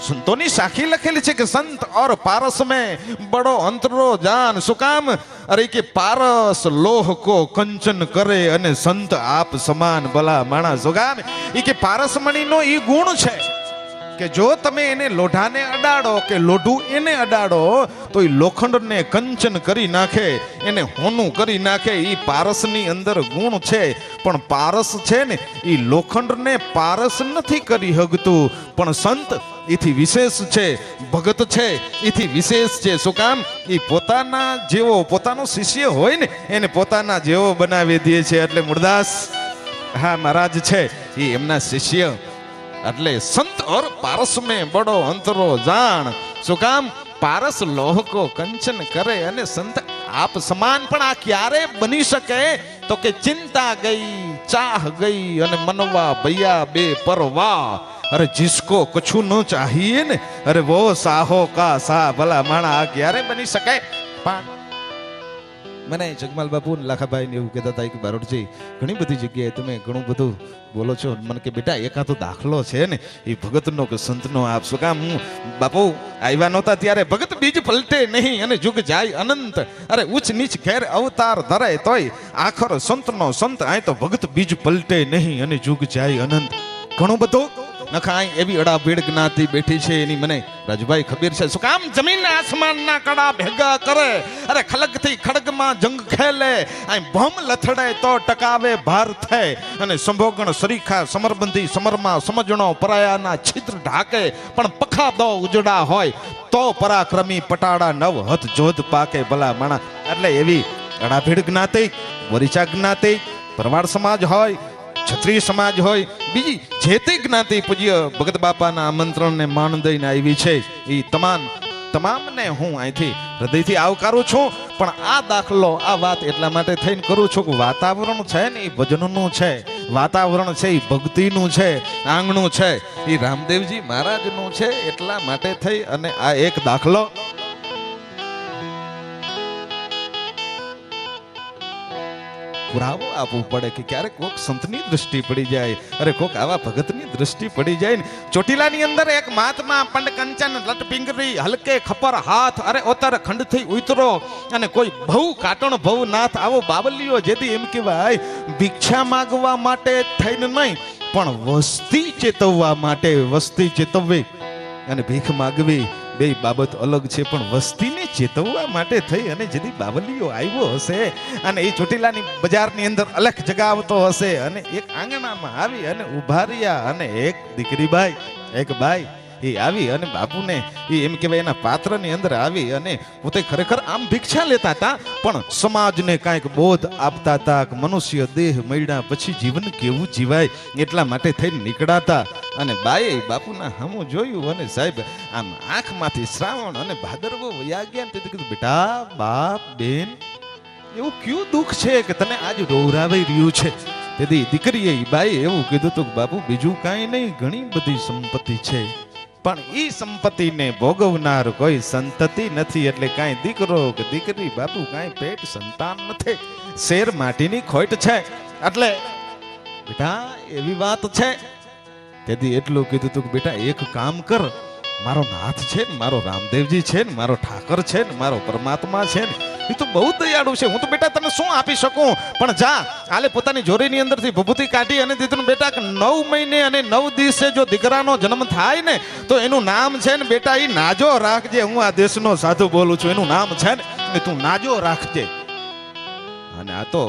સંતોની સાખી લખેલી છે કે સંત ઓર પારસ મેં બડો અંતરો જાન. શું કામ? અરે કે પારસ લોહ કો કંચન કરે અને સંત આપ સમાન ભલા માણસ. શું કામ? એ કે પારસમણીનો ઈ ગુણ છે કે જો તમે એને લોઢાને અડાડો કે લોઢું એને અડાડો તો એ લોખંડને કંચન કરી નાખે, એને હોનું કરી નાખે. એ પારસની અંદર ગુણ છે. પણ પારસ છે ને એ લોખંડને પારસ નથી કરી હગતું, પણ સંત એથી વિશેષ છે, ભગત છે એથી વિશેષ છે. શું કામ? એ પોતાના જેવો પોતાનો શિષ્ય હોય ને એને પોતાના જેવો બનાવી દે છે. એટલે મુરદાસ હા મહારાજ છે એ એમના શિષ્ય. એટલે સંત ઓર પારસ મેં બડો અંતરો જાણ. શું કામ? પારસ લોહ કો કંચન કરે અને સંત આપ સમાન. પણ આ ક્યારે બની શકે? તો કે ચિંતા ગઈ ચાહ ગઈ અને મનવા ભૈયા બે પરવા. અરે जिसको कछु न चाहिए ने अरे वो साहो का सा भला माणा. આ ક્યારે બની શકે? પણ મને જગમાલ બાપુ લાખાભાઈ ને એવું કહેતા હતા કે બારોટજી ઘણી બધી જગ્યાએ તમે ઘણું બધું બોલો છો. મને કે બેટા એકાદો દાખલો છે ને એ ભગતનો કે સંતનો આપ. શું કામ? હું બાપુ આવ્યા નહોતા ત્યારે ભગત બીજ પલટે નહીં અને જુગ જાય અનંત. અરે ઉચ્ચ નીચ ઘેર અવતાર ધરે તોય આખર સંતનો સંત. આ તો ભગત બીજ પલટે નહીં અને જુગ જાય અનંત. ઘણું બધું નખાય એવી અડાભેડ જ્ઞાતિ બેઠી છે એની મને રાજભાઈ ખબર છે. શું કામ? જમીન આસમાનના કડા ભેગા કરે, અરે ખલગથી ખડગમાં જંગ ખેલે, આ ભમ લથડે તો ટકાવે ભાર થાય, અને સંભોગણ સરીખા સમરબંધી સમરમાં સમજણો પરાયાના છિદ્ર ઢાકે, પણ પખા દો ઉજડા હોય તો પરાક્રમી પટાડા નવ હથ જોધ પાકે ભલા માણા. એટલે એવી અડાભેડ જ્ઞાતિ, વરિચા જ્ઞાતિ, ભરવાડ સમાજ હોય, ક્ષત્રિય સમાજ હોય, બીજી જે તે જ્ઞાતિ પૂજ્ય ભગત બાપાના આમંત્રણને માન દઈને આવી છે એ તમામને હું અહીંથી હૃદયથી આવકારું છું. પણ આ દાખલો આ વાત એટલા માટે થઈને કરું છું કે વાતાવરણ છે ને એ ભજનનું છે વાતાવરણ છે એ ભક્તિનું છે, આંગણું છે એ રામદેવજી મહારાજનું છે. એટલા માટે થઈ અને આ એક દાખલો પુરાવો આપવું પડે કે ક્યારેક કોક સંતની દ્રષ્ટિ પડી જાય, અરે કોક આવા ભગતની દ્રષ્ટિ પડી જાય ને. ચોટીલાની અંદર એક મહાત્મા પંડ કંચન લટ પિંગરી હલકે ખપર હાથ, અરે ઓતર ખંડથી ઉતરો અને કોઈ ભવ કાટણ ભવ નાથ. આવો બાવલીઓ જેથી એમ કહેવાય ભિક્ષા માંગવા માટે થઈને નહીં, પણ વસ્તી ચેતવવા માટે. વસ્તી ચેતવવી અને ભીખ માગવી બે બાબત અલગ છે, પણ વસ્તીને ચેતવવા માટે થઈ અને જેથી બાવલીઓ આવ્યો હશે અને એ ચોટીલાની બજારની અંદર અલખ જગાવતો હશે અને એક આંગણામાં આવી અને ઉભા રહ્યા અને એક દીકરીબાઈ, એક બાઈ એ આવી અને બાપુને એ એમ કહેવાય એના પાત્રની અંદર આવી અને પોતે ખરેખર આમ ભિક્ષા લેતા હતા, પણ સમાજને કાંઈક બોધ આપતા હતા કે મનુષ્ય દેહ મળ્યા પછી જીવન કેવું જીવાય એટલા માટે થઈને નીકળાતા. અને બાએ બાપુના હમું જોયું અને સાહેબ આમ આંખમાંથી શ્રાવણ અને ભાદરવો વયા ગયા. તેથી કીધું બેટા, બાપ, બેન, એવું કયું દુઃખ છે કે તને આજ રોવરાવાઈ રહ્યું છે? તેથી દીકરીએ બાઈએ એવું કીધું હતું કે બાપુ બીજું કાંઈ નહીં, ઘણી બધી સંપત્તિ છે, પણ ઈ સંપત્તિને ભોગવનાર કોઈ સંતતિ નથી. એટલે કાંઈ દીકરો કે દીકરી બાપુ કાંઈ પેટ સંતાન નથી, શેર માટીની ખોટ છે. એટલે બેટા એવી વાત છે. તેથી એટલું કીધું તું કે બેટા એક કામ કર, મારો નાથ છે ને, મારો રામદેવજી છે ને, મારો ઠાકર છે ને, મારો પરમાત્મા છે ને, એ તો બહુ દયાળુ છે. હું તો બેટા તને શું આપી શકું, પણ જા આલે પોતાની જોરીની અંદરથી ભભૂતિ કાઢી અને દીધું બેટા કે 9 મહિને અને 9 દિવસે જો દીકરાનો જન્મ થાય ને તો એનું નામ છે ને બેટા એ નાજો રાખજે. હું આ દેશનો સાધુ બોલું છું, એનું નામ છે ને તું નાજો રાખજે. અને આ તો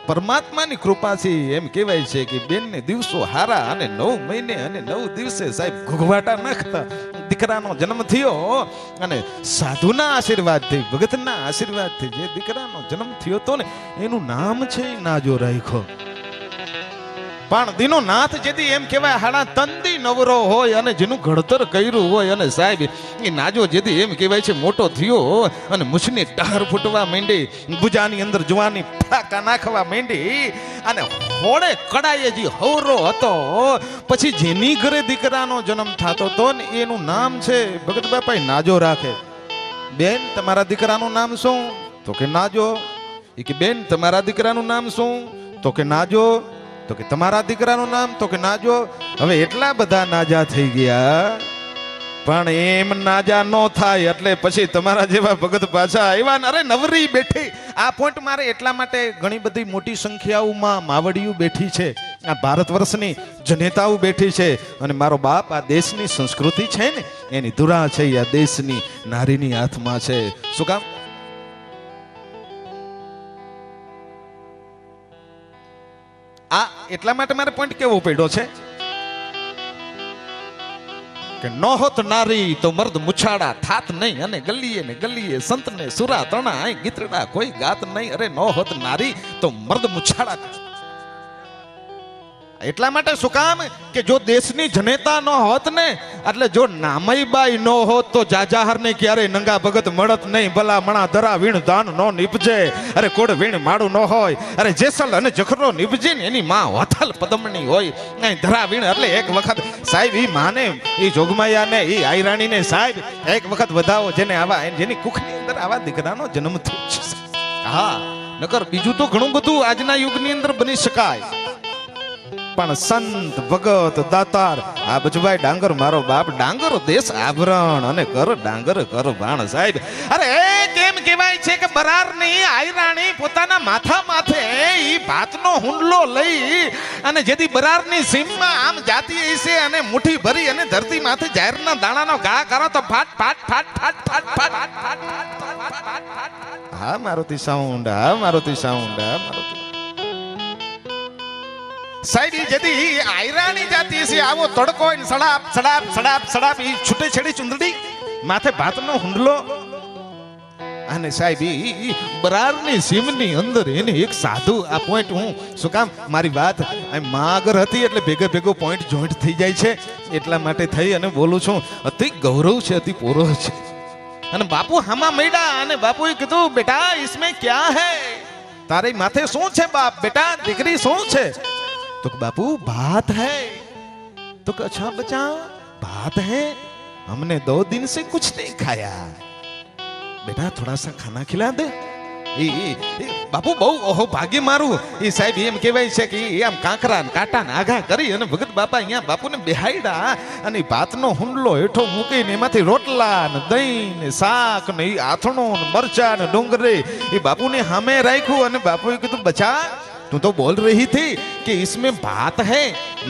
પરમાત્માની કૃપાથી એમ કહેવાય છે કે બેનને દિવસો હારા અને 9 મહિને અને 9 દિવસે સાહેબ ઘુઘવાટા નાખતા દીકરાનો જન્મ થયો અને સાધુના આશીર્વાદથી, ભગતના આશીર્વાદથી જે દીકરાનો જન્મ થયો તો ને એનું નામ છે નાજો રાખ્યો. પણ દીનો નાથ જેથી એમ કહેવાય હાડા તંદી નવરો હોય અને જેનું ઘડતર કર્યું હોય અને સાહેબ એ નાજો જેથી એમ કહેવાય છે મોટો થયો અને મુછની ટહર ફૂટવા માંડી, ભુજાની અંદર જવાની ફાકા નાખવા માંડી અને હોળે કડાએ જે હવરો હતો પછી જેની ઘરે દીકરાનો જન્મ થતો હતો ને એનું નામ છે ભગત બાપા નાજો રાખે. બેન તમારા દીકરાનું નામ શું? તો કે નાજો. એ કે બેન તમારા દીકરાનું નામ શું? તો કે નાજો. તો કે તમારા દીકરાનું નામ? તો કે નાજો. હવે એટલા બધા નાજા થઈ ગયા પણ એમ નાજા ન થાય એટલે પછી તમારા જેવા ભગત પાછા આવ્યા ને અરે નવરી બેઠી. આ પોઈન્ટ મારે એટલા માટે ઘણી બધી મોટી સંખ્યાઓમાં માવડીઓ બેઠી છે, આ ભારત વર્ષની જનેતાઓ બેઠી છે અને મારો બાપ આ દેશની સંસ્કૃતિ છે ને એની ધુરા છે, આ દેશની નારીની હાથમાં છે. શું કામ? આ એટલા માટે મારે પોઈન્ટ કેવો પડ્યો છે કે ન હોત નારી તો મર્દ મુછાડા થાત નહીં અને ગલીએ ને ગલીએ સંત ને સુરા તણા આય ગીતડા કોઈ ગાત નહીં. અરે ન હોત નારી તો મર્દ મુછાડા. એટલા માટે શું કામ કે જો દેશની જનેતા ન હોત ને એટલે જો નામઈબાઈ ન હોત તો જાજાહર ને ક્યારે નંગા ભગત મળત નહીં. ભલા મણા ધરા વીણ દાન નો નીપજે, અરે કોડ વીણ માડું ન હોય, અરે જેસલ અને જખરો નીપજે ને એની માં વથલ પદમણી હોય. નહીં ધરા વીણ એટલે એક વખત સાહેબ ઈ માને ઈ જોગમાયા ને ઈ આયરાણી ને સાહેબ એક વખત વધાવો જેને આવા જેની કુખની અંદર આવા દીકરાનો જન્મ થયો છે. હા નકર બીજું તો ઘણું બધું આજના યુગની અંદર બની શકાય પણ સંત ભગત દાતાર આ બચભાઈ ડાંગર મારો બાપ ડાંગર દેશ આભરણ અને કર ડાંગર કર ભાણ. સાહેબ અરે કેમ કહેવાય છે કે બરારની આયરાણી પોતાના માથા માથે ઈ ભાતનો હુંડલો લઈ અને જેથી બરારની સીમમાં આમ જાતી હશે અને મુઠ્ઠી ભરી અને ધરતી માથે જાહેરના દાણાનો ઘા કરો તો ફાટ ફાટ ફાટ ફાટ ફાટ ફાટ ફાટ. હા મારુતિ સાઉન્ડ, હા મારુતિ સાઉન્ડ, હા મારુતિ સાહેબ જેથી આયરાની જાતી છે આવો તડકો હોય ને સડાપ સડાપ સડાપ સડાપ ઈ છૂટે છેડી ચુંદડી માથે ભાતનો હુંડલો અને સાહેબ ઈ બરારની સીમની અંદર એને એક સાધુ આ પોઈન્ટ હું શું કામ મારી વાત માગર હતી એટલે ભેગો ભેગો પોઈન્ટ જોઈન્ટ થઈ જાય છે એટલા માટે થઈ અને બોલું છું. અતિ ગૌરવ છે, અતિ પોરો છે. અને બાપુ હામાં મળ્યા અને બાપુએ કીધું બેટા ઇસમે ક્યા હે, તારી માથે શું છે બાપ? બેટા દીકરી શું છે? तो बापू बात है। तो अच्छा बच्चा बात है, हमने 2 दिन से कुछ नहीं खाया, बेटा थोड़ा सा खाना खिला दे। બાપુ બહુ ઓહો ભાગ્ય મારું એ સાહેબ એમ કહેવાય છે કે આમ કાંકરા ને કાંટા ને આઘા કરી અને ભગત બાપા અહીંયા બાપુને બેહાડ્યા અને ભાતનો હુંડલો હેઠો મૂકીને એમાંથી રોટલા ને દહીં ને શાક ને એ આથણો ને મરચા ને ડુંગળી એ બાપુને સામે રાખ્યું અને બાપુએ કીધું બચ્ચા तू तो बोल रही थी कि इसमें भात है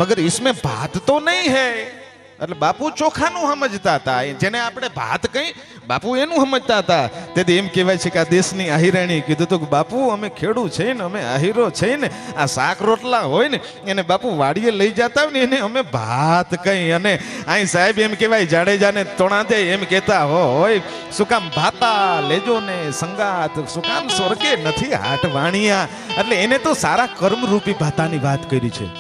मगर इसमें भात तो नहीं है। એટલે બાપુ ચોખાનું સમજતા હતા, જેને આપણે ભાત કહી બાપુ એનું સમજતા હતા। તેથી એમ કહેવાય છે કે આ દેશની આહિરાણી કીધું તો બાપુ અમે ખેડૂ છે ને અમે આહિરો છે ને આ શાક રોટલા હોય ને એને બાપુ વાડીએ લઈ જતા હોય ને એને અમે ભાત કહી। અને અહીં સાહેબ એમ કહેવાય જાડેજાને તોણાદે એમ કહેતા હોય શું કામ ભાતા લેજો ને સંગાત શું કામ સ્વર્ગે નથી હાટ વાણિયા। એટલે એને તો સારા કર્મરૂપી ભાતાની વાત કરી છે।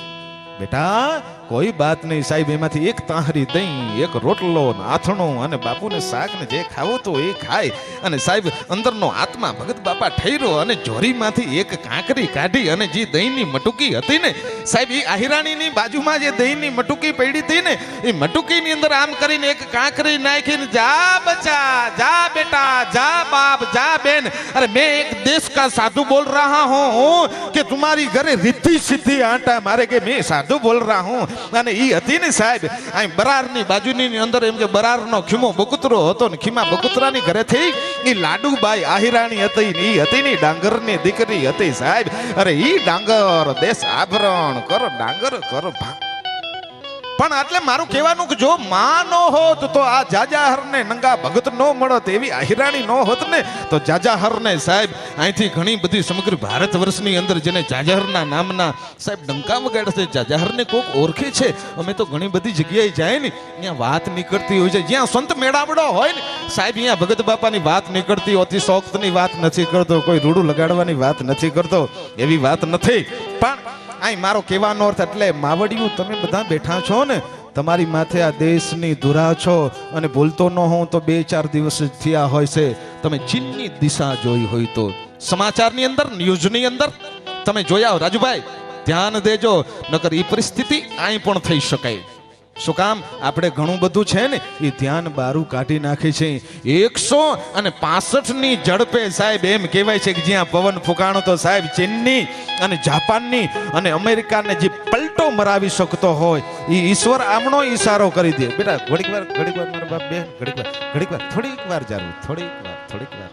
બેટા કોઈ બાત નહીં સાહેબ, એમાંથી એક તાહરી દહીં એક રોટલો આથણો અને બાપુને શાક ને જે ખાવું તો એ ખાય। અને સાહેબ અંદરનો આત્મા ભગત બાપા ઠેરો અને જોરીમાંથી એક કાંકરી કાઢી અને જે દહીંની મટુકી હતી ને સાહેબ એ આહિરાણીની બાજુમાં જે દહીંની મટુકી પડી હતી ને એ મટુકીની અંદર આમ કરીને એક કાંકરી નાખીને જા બચ્चा जा बेटा जा बाप जा बहन, अरे मैं एक देश का साधु बोल रहा हूँ कि तुम्हारी घरे रिद्धि सिद्धि आटा मारे के मैं साधु बोल रहा हूँ। અને ઈ હતી ને સાહેબ અહીં બરારની બાજુની અંદર એમ કે બરારનો ખીમો બકુતરો હતો ને ખીમા બકુતરાની ઘરેથી ઈ લાડુબાઈ આહિરાણી હતી ને ઈ હતી ને ડાંગરની દીકરી હતી સાહેબ। અરે ઈ ડાંગર દેશ આભરણ કરો ડાંગર કરો પણ એટલે મારું કહેવાનું કે જો માં નો હોત તો આ જાજાહર ને નંગા ભગત નો મળત, એવી આહિરાણી નો હોત ને તો જાજાહર ને સાહેબ અહીંથી ઘણી બધી સમગ્ર ભારત વર્ષની અંદર જેને જાજાહરના નામના સાહેબ ડંકા વગાડે છે, જાજાહર ને કોક ઓળખે છે। અમે તો ઘણી બધી જગ્યાએ જાય ને ત્યાં વાત નીકળતી હોય છે, જ્યાં સંત મેળાવડો હોય ને સાહેબ અહીંયા ભગત બાપાની વાત નીકળતી હોતી, શોખની વાત નથી કરતો, કોઈ રૂડું લગાડવાની વાત નથી કરતો, એવી વાત નથી। પણ અહીં મારો કહેવાનો અર્થ એટલે માવડિયું તમે બધા બેઠા છો ને તમારી માથે આ દેશની ધુરા છો અને બોલતો ન હોઉં તો 2-4 દિવસ થયા હોય છે। તમે ચીનની દિશા જોઈ હોય તો સમાચારની અંદર ન્યૂઝની અંદર તમે જોયા રાજુભાઈ ધ્યાન દેજો, નકર એ પરિસ્થિતિ અહીં પણ થઈ શકે। શું કામ આપણે ઘણું બધું છે ને એ ધ્યાન બારું કાઢી નાખે છે। 165 ની ઝડપે સાહેબ એમ કહેવાય છે કે જ્યાં પવન ફૂંકાણો તો સાહેબ ચીનની અને જાપાનની અને અમેરિકાને જે પલટો મરાવી શકતો હોય એ ઈશ્વર આમણો ઈશારો કરી દે। બેટા ઘડીક વાર મારા બાપ બે ઘડીક વાર થોડીક વાર જારું થોડીક વાર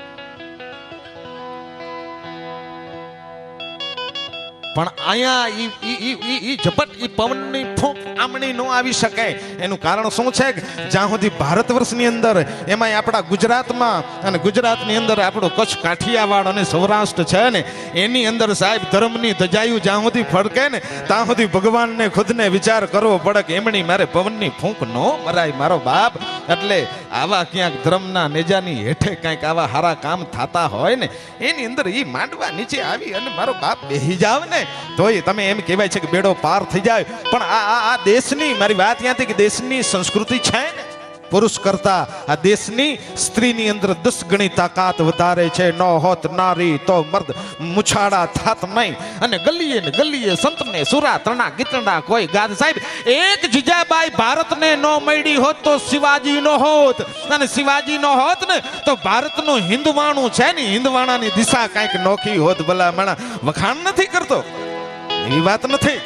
પણ અહીંયા ઈ ઝપટ ઈ પવનની ફૂંક આમણી નો આવી શકે। એનું કારણ શું છે જ્યાં સુધી ભારત વર્ષની અંદર એમાં આપણા ગુજરાતમાં અને ગુજરાતની અંદર આપણો કચ્છ કાઠિયાવાડ અને સૌરાષ્ટ્ર છે ને એની અંદર સાહેબ ધર્મની ધજાયું જ્યાં સુધી ફડકે ને ત્યાં સુધી ભગવાનને ખુદને વિચાર કરવો પડે કે એમની મારે પવનની ફૂંક નો મરાય મારો બાપ। એટલે આવા ક્યાંક ધર્મના નેજાની હેઠે કંઈક આવા સારા કામ થતા હોય ને એની અંદર ઈ માંડવા નીચે આવી અને મારો બાપ બેહી જાવ ને તોય તમે એમ કહેવાય છે કે બેડો પાર થઈ જાય। પણ આ દેશની મારી વાત ત્યાંથી કે દેશની સંસ્કૃતિ છે ને પુરુષ કરતા આ દેશની સ્ત્રીની અંદર 10 ગણી તાકાત વધારે છે। ન હોત નારી તો મર્દ મુછાડા થાત નહીં। અને ગલીએ સંતને સુરા તણા ગીતડા કોઈ ગાદ સાહેબ એક જીજાબાઈ ભારતને ન મળી હોત તો શિવાજી નો હોત, અને શિવાજી નો હોત ને તો ભારતનું હિંદવાણું છે ને હિંદવાણાની દિશા કાંઈક નોખી હોત। ભલા માણા વખાણ નથી કરતો એવી વાત નથી,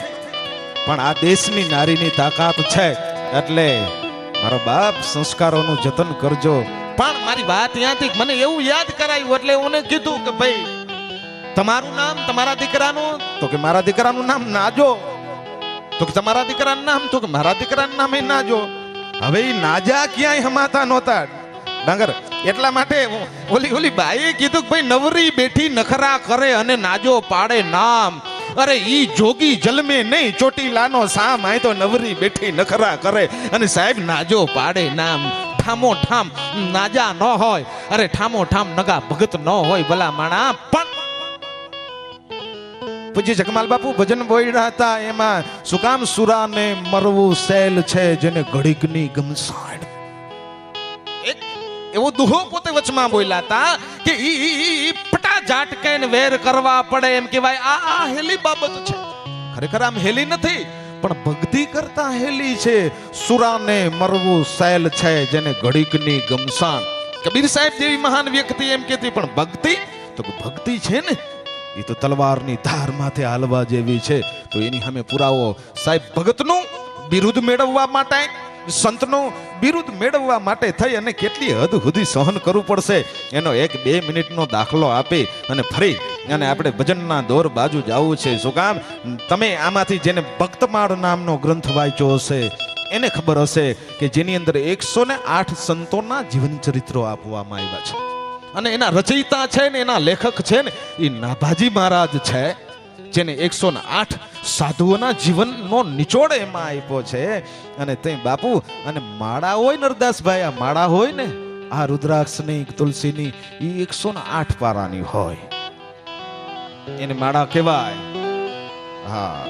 પણ આ દેશની નારીની તાકાત છે। એટલે મારો બાપ સંસ્કારોનું જતન કરજો। પણ મારી વાત ત્યાંથી મને એવું યાદ કરાયું એટલે મને કીધું કે ભાઈ તમારું નામ તમારા દીકરાનું, તો કે મારા દીકરાનું નામ નાજો, તો કે તમારા દીકરાનું નામ, તો કે મારા દીકરાનું નામ એ નાજો। હવે એ નાજા ક્યાંય હમાતા નહોતા ડાંગર, એટલા માટે ઓલી બાઈએ કીધું કે ભાઈ નવરી બેઠી નખરા કરે અને નાજો પાડે નામ। અરે ઈ જોગી જલમે નહીં ચોટીલાનો સામ, આય તો નવરી બેઠી નખરા કરે અને સાહેબ નાજો પાડે નામ। ઠામો ઠામ નાજા ન હોય, અરે ઠામો ઠામ નગા ભગત ન હોય ભલા માણા। પણ પૂજ્ય જગમાલ બાપુ ભજન બોલ્યા હતા એમાં શું કામ સુરાને મરવું સેલ છે જેને ઘડીકની ગમસાડ, એક એવો દુહો પોતે વચમાં બોલ્યા હતા કે ઈ પટા ઝાટકે ને વેર કરવા પડે એમ કહેવાય। આ હેલી બાબત છે ખરેખર આમ હેલી નથી, પણ ભક્તિ કરતા હેલી છે. સુરાને મરવું સહેલ છે, જેને ઘડીકની ગમસાણ. કબીર સાહેબ જેવી મહાન વ્યક્તિ એમ કહેતી, પણ ભક્તિ તો ભક્તિ છે ને એ તો તલવારની ધાર માથે હાલવા જેવી છે. તો એની સામે પુરાવો સાહેબ ભગતનું બિરુદ મેળવવા માટે, સંતનું બિરુદ મેળવવા માટે થઈ અને કેટલી હદ સુધી સહન કરવું પડશે એનો 1-2 મિનિટનો દાખલો આપી અને ફરી અને આપણે ભજનના દોર બાજુ જવું છે. શું કામ? તમે આમાંથી જેને ભક્તમાળ નામનો ગ્રંથ વાંચ્યો હશે એને ખબર હશે કે જેની અંદર 108 સંતોના જીવન ચરિત્રો આપવામાં આવ્યા છે અને એના રચયિતા છે ને એના લેખક છે ને એ નાભાજી મહારાજ છે, જેને 108 સાધુઓના જીવનનો નિચોડ એમાં આપ્યો છે. અને તે બાપુ અને માળા હોય ને અરદાસભાઈ, આ માળા હોય ને આ રુદ્રાક્ષની તુલસીની એ 108 પારાની હોય, એને માળા કહેવાય. હા,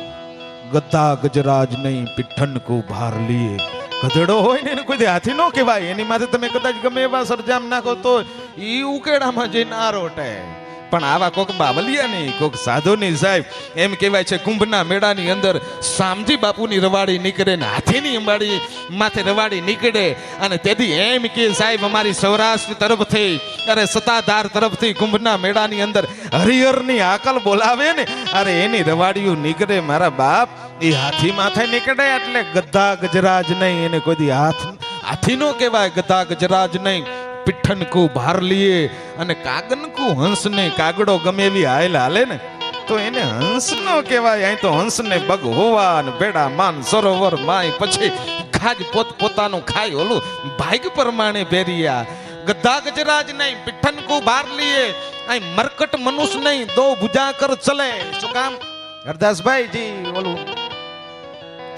ગદ્દા ગજરાજ નહીં પીઠન કો ભાર લીએ. ગધેડો હોય ને એને કોઈ હાથી નો કહેવાય, એની માથે તમે કદાચ ગમે એવા સરજામ નાખો તો એ ઉકેડામાં જઈને આ રોટે. પણ આવા કોક બાવલિયા નહીં, કોક સાધુ ની સાહેબ એમ કહેવાય છે કુંભના મેળાની અંદર શામજી બાપુની રવાડી નીકળે ને હાથીની અંબાડી માથે રવાડી નીકળે અને તેથી એમ કે સાહેબ અમારી સૌરાષ્ટ્ર તરફથી અરે સત્તાધાર તરફથી કુંભના મેળાની અંદર હરિહરની આકલ બોલાવે ને અરે એની રવાડીયું નીકળે મારા બાપ. એ હાથી માથે નીકળે એટલે ગદ્દા ગજરાજ નહીં, એને કોઈ હાથી નો કહેવાય, ગદ્દા ગજરાજ નહીં પીઠન કો ભાર લીએ. અને કાગન કો હંસ ને કાગડો ગમે એવી હાલ હાલે ને તો એને હંસ નો કહેવાય. અહીં તો હંસ ને બગ હોવા ને બેડા માન સરોવર માય પછી ખાજ પોત પોતાનું ખાય ઓલું ભાગ પ્રમાણે ભેરિયા. ગદ્દા ગજરાજ નહીં પીઠન કો ભાર લીએ. અહીં મરકટ મનુષ્ય નહીં દો ભુજા કર ચલે. શું કામ? હરદાસભાઈ જી ઓલું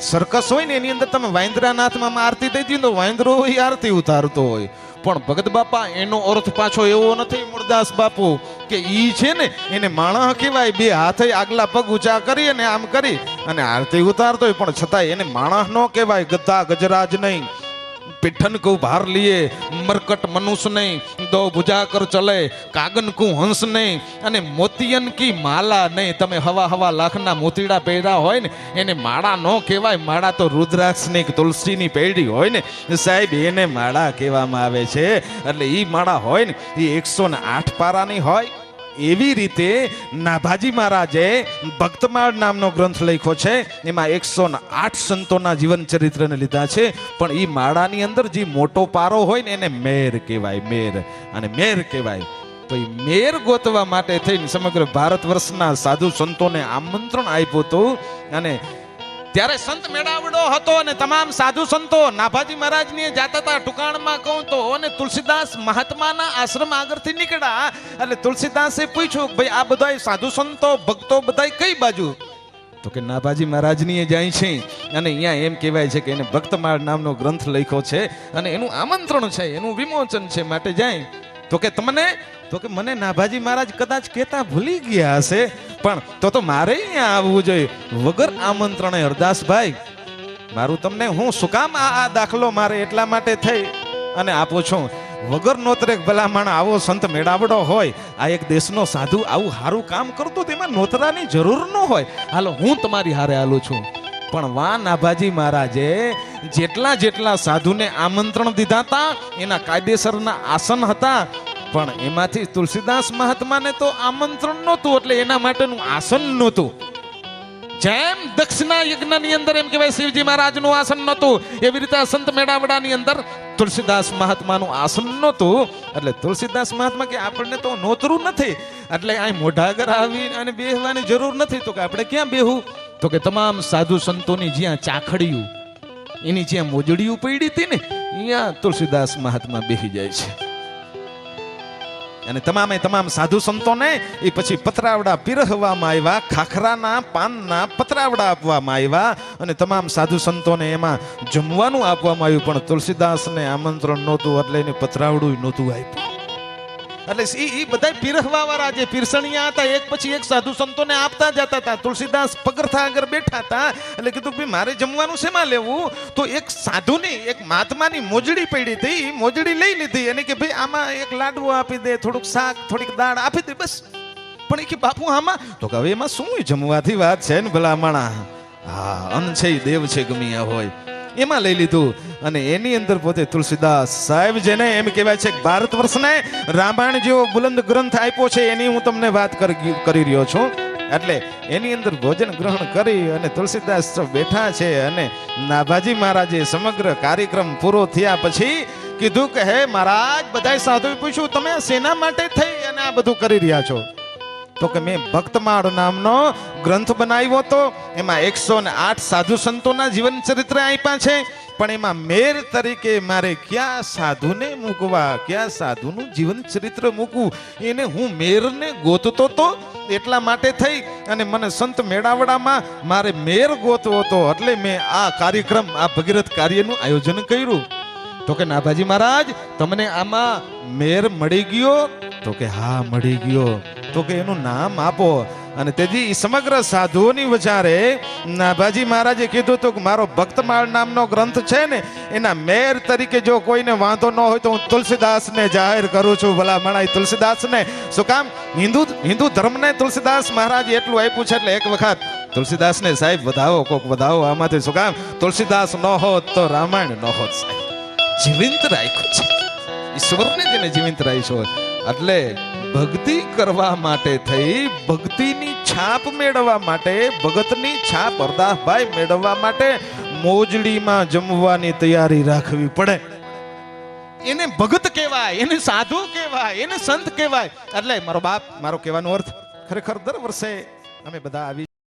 સર્કસ હોય ને એની અંદર તમે વાંદરાનાથમાં આરતી દઈ દીધું તો વાંદરો આરતી ઉતારતો હોય, પણ ભગત બાપા એનો અર્થ પાછો એવો નથી મૂળદાસ બાપુ કે ઈ છે ને એને માણસ કહેવાય. 2 હાથે આગલા પગ ઊંચા કરી અને આમ કરી અને આરતી ઉતારતો હોય, પણ છતાંય એને માણસ નો કહેવાય. ગદ્દા ગજરાજ નહીં પીઠન કો ભાર લીએ. મરકટ મનુષ્ય નહીં દો ભુજા કર ચલે. કાગન કો હંસ નહીં અને મોતિયન કી માલા નહીં. તમે હવા લાખના મોતીડા પહેર્યા હોય ને એને માળા નો કહેવાય. માળા તો રુદ્રાક્ષની તુલસીની પેઢી હોય ને સાહેબ એને માળા કહેવામાં આવે છે. એટલે ઈ માળા હોય ને એ 108 પારાની હોય. એવી રીતે નાભાજી મહારાજે ભક્તમાળ નામનો ગ્રંથ લખ્યો છે, એમાં 108 સંતોના જીવન ચરિત્રને લીધા છે. પણ એ માળાની અંદર જે મોટો પારો હોય ને એને મેર કહેવાય, મેર. અને મેર કહેવાય તો એ મેર ગોતવા માટે થઈને સમગ્ર ભારત વર્ષના સાધુ સંતોને આમંત્રણ આપ્યું હતું. અને ત્યારે સંત મેળાવડો હતો અને તમામ સાધુ સંતો નાભાજી મહારાજની જાતા હતા. ટુકાણમાં કહું તો અને તુલસીદાસ મહાત્માના આશ્રમ આગળથી નીકળ્યા એટલે તુલસીદાસે પૂછ્યું ભાઈ આ બધા સાધુ સંતો ભક્તો બધા કઈ બાજુ? તો કે નાભાજી મહારાજની જાય છે અને અહીંયા એમ કહેવાય છે કે એને ભક્તમાળ નામનો ગ્રંથ લખ્યો છે અને એનું આમંત્રણ છે, એનું વિમોચન છે, માટે જાય. તો કે તમને તો કે મને નાભાજી મહારાજ કદાચ કહેતા ભૂલી ગયા હશે, પણ તો મારે અહીંયા આવવું જોઈએ વગર આમંત્રણે. હરદાસભાઈ મારું તમને હું શું કામ આ દાખલો મારે એટલા માટે થઈ અને આપું છું. વગર નોતરે ભલામણ આવો સંત મેળાવડો હોય, આ એક દેશનો સાધુ આવું સારું કામ કરતો તેમાં નોતરાની જરૂર ન હોય. હાલો હું તમારી હારે હાલું છું. પણ વા નાભાજી મહારાજે જેટલા સાધુને આમંત્રણ દીધા હતા એના કાયદેસરના આસન હતા, પણ એમાંથી તુલસીદાસ મહાત્માને તો આમંત્રણ નહોતું એટલે એના માટેનું આસન નહોતું. જેમ દક્ષિણા યજ્ઞની અંદર એમ કહેવાય શિવજી મહારાજનું આસન નહોતું, એવી રીતે સંત મેળાવડાની અંદર તુલસીદાસ મહાત્માનું આસન નહોતું. એટલે તુલસીદાસ મહાત્મા કે આપણને તો નોતરું નથી એટલે અહીં મોઢા આગળ આવી અને બેહવાની જરૂર નથી. તો કે આપણે ક્યાં બેહું? તો કે તમામ સાધુ સંતોની જ્યાં ચાખડીયું એની જ્યાં મોજડીયું પડી હતી ને અહીંયા તુલસીદાસ મહાત્મા બેસી જાય છે. અને તમામ સાધુ સંતોને એ પછી પતરાવડા પીરહવામાં આવ્યા, ખાખરાના પાનના પતરાવડા આપવામાં આવ્યા અને તમામ સાધુ સંતોને એમાં જમવાનું આપવામાં આવ્યું. પણ તુલસીદાસને આમંત્રણ નહોતું એટલે એને પતરાવડું નહોતું આપ્યું. એટલે એ બધા પીરહવા વાળા જે પીરસણિયા હતા એક પછી એક સાધુ સંતોને આપતા જતા હતા. તુલસીદાસ પગરથા આગળ બેઠા હતા એટલે કીધું ભાઈ મારે જમવાનું શેમાં લેવું? તો એક સાધુની એક મહાત્માની મોજડી પડી હતી, મોજડી લઈ લીધી અને કે ભાઈ આમાં એક લાડવો આપી દે, થોડુંક શાક થોડીક દાળ આપી દે, બસ પણ એ કે બાપુ આમાં તો કે હવે એમાં શું જમવાથી વાત છે ને ભલા માણા. હા, અન્ન છે એ દેવ છે ગમે આ હોય, એમાં લઈ લીધું. અને એની અંદર પોતે તુલસીદાસ સાહેબ જેને એમ કહેવાય છે કે ભારત વર્ષને રામાયણ જેવો બુલંદ ગ્રંથ આપ્યો છે એની હું તમને વાત કરી રહ્યો છું. એટલે એની અંદર ભોજન ગ્રહણ કરી અને તુલસીદાસ બેઠા છે. અને નાભાજી મહારાજે સમગ્ર કાર્યક્રમ પૂરો થયા પછી કીધું કે હે મહારાજ, બધાય સાધુએ પૂછ્યું તમે શેના માટે થઈ અને આ બધું કરી રહ્યા છો? તો કે મેં ભક્તમાળ નામનો ગ્રંથ બનાવ્યો હતો, એમાં 108 સાધુ સંતોના જીવન ચરિત્ર આપ્યા છે, પણ એમાં મેર તરીકે મારે ક્યાં સાધુને મૂકવા, ક્યાં સાધુનું જીવન ચરિત્ર મૂકવું, એને હું મેરને ગોતતો તો. એટલા માટે થઈ અને મને સંત મેળાવડામાં મારે મેર ગોતવો હતો, એટલે મેં આ કાર્યક્રમ, આ ભગીરથ કાર્યનું આયોજન કર્યું. તો કે નાભાજી મહારાજ, તમને આમાં મેર મળી ગયો? તો કે હા, મળી ગયો. તો કે એનું નામ આપો. અને તેથી સમગ્ર સાધુઓની વચારે નાભાજી મહારાજે કીધું હતું કે મારો ભક્તમાળ નામનો ગ્રંથ છે ને, એના મેર તરીકે જો કોઈને વાંધો ન હોય તો હું તુલસીદાસને જાહેર કરું છું. ભલા મણાઈ તુલસીદાસને. શું કામ? હિન્દુ ધર્મને તુલસીદાસ મહારાજ એટલું આપ્યું છે, એટલે એક વખત તુલસીદાસને સાહેબ વધાવો, કોક વધાવો આમાંથી. શું કામ? તુલસીદાસ ન હોત તો રામાયણ ન હોત સાહેબ. જીવંત રાખ્યું છે ઈશ્વરને, જેને જીવંત રાખ્યો. એટલે ભક્તિ કરવા માટે થઈ, ભક્તિની છાપ મેળવવા માટે, ભગતની છાપ હરદાસભાઈ મેળવવા માટે મોજડીમાં જમવાની તૈયારી રાખવી પડે. એને ભગત કહેવાય, એને સાધુ કહેવાય, એને સંત કહેવાય. એટલે મારો બાપ, મારો કહેવાનો અર્થ ખરેખર દર વર્ષે અમે બધા આવી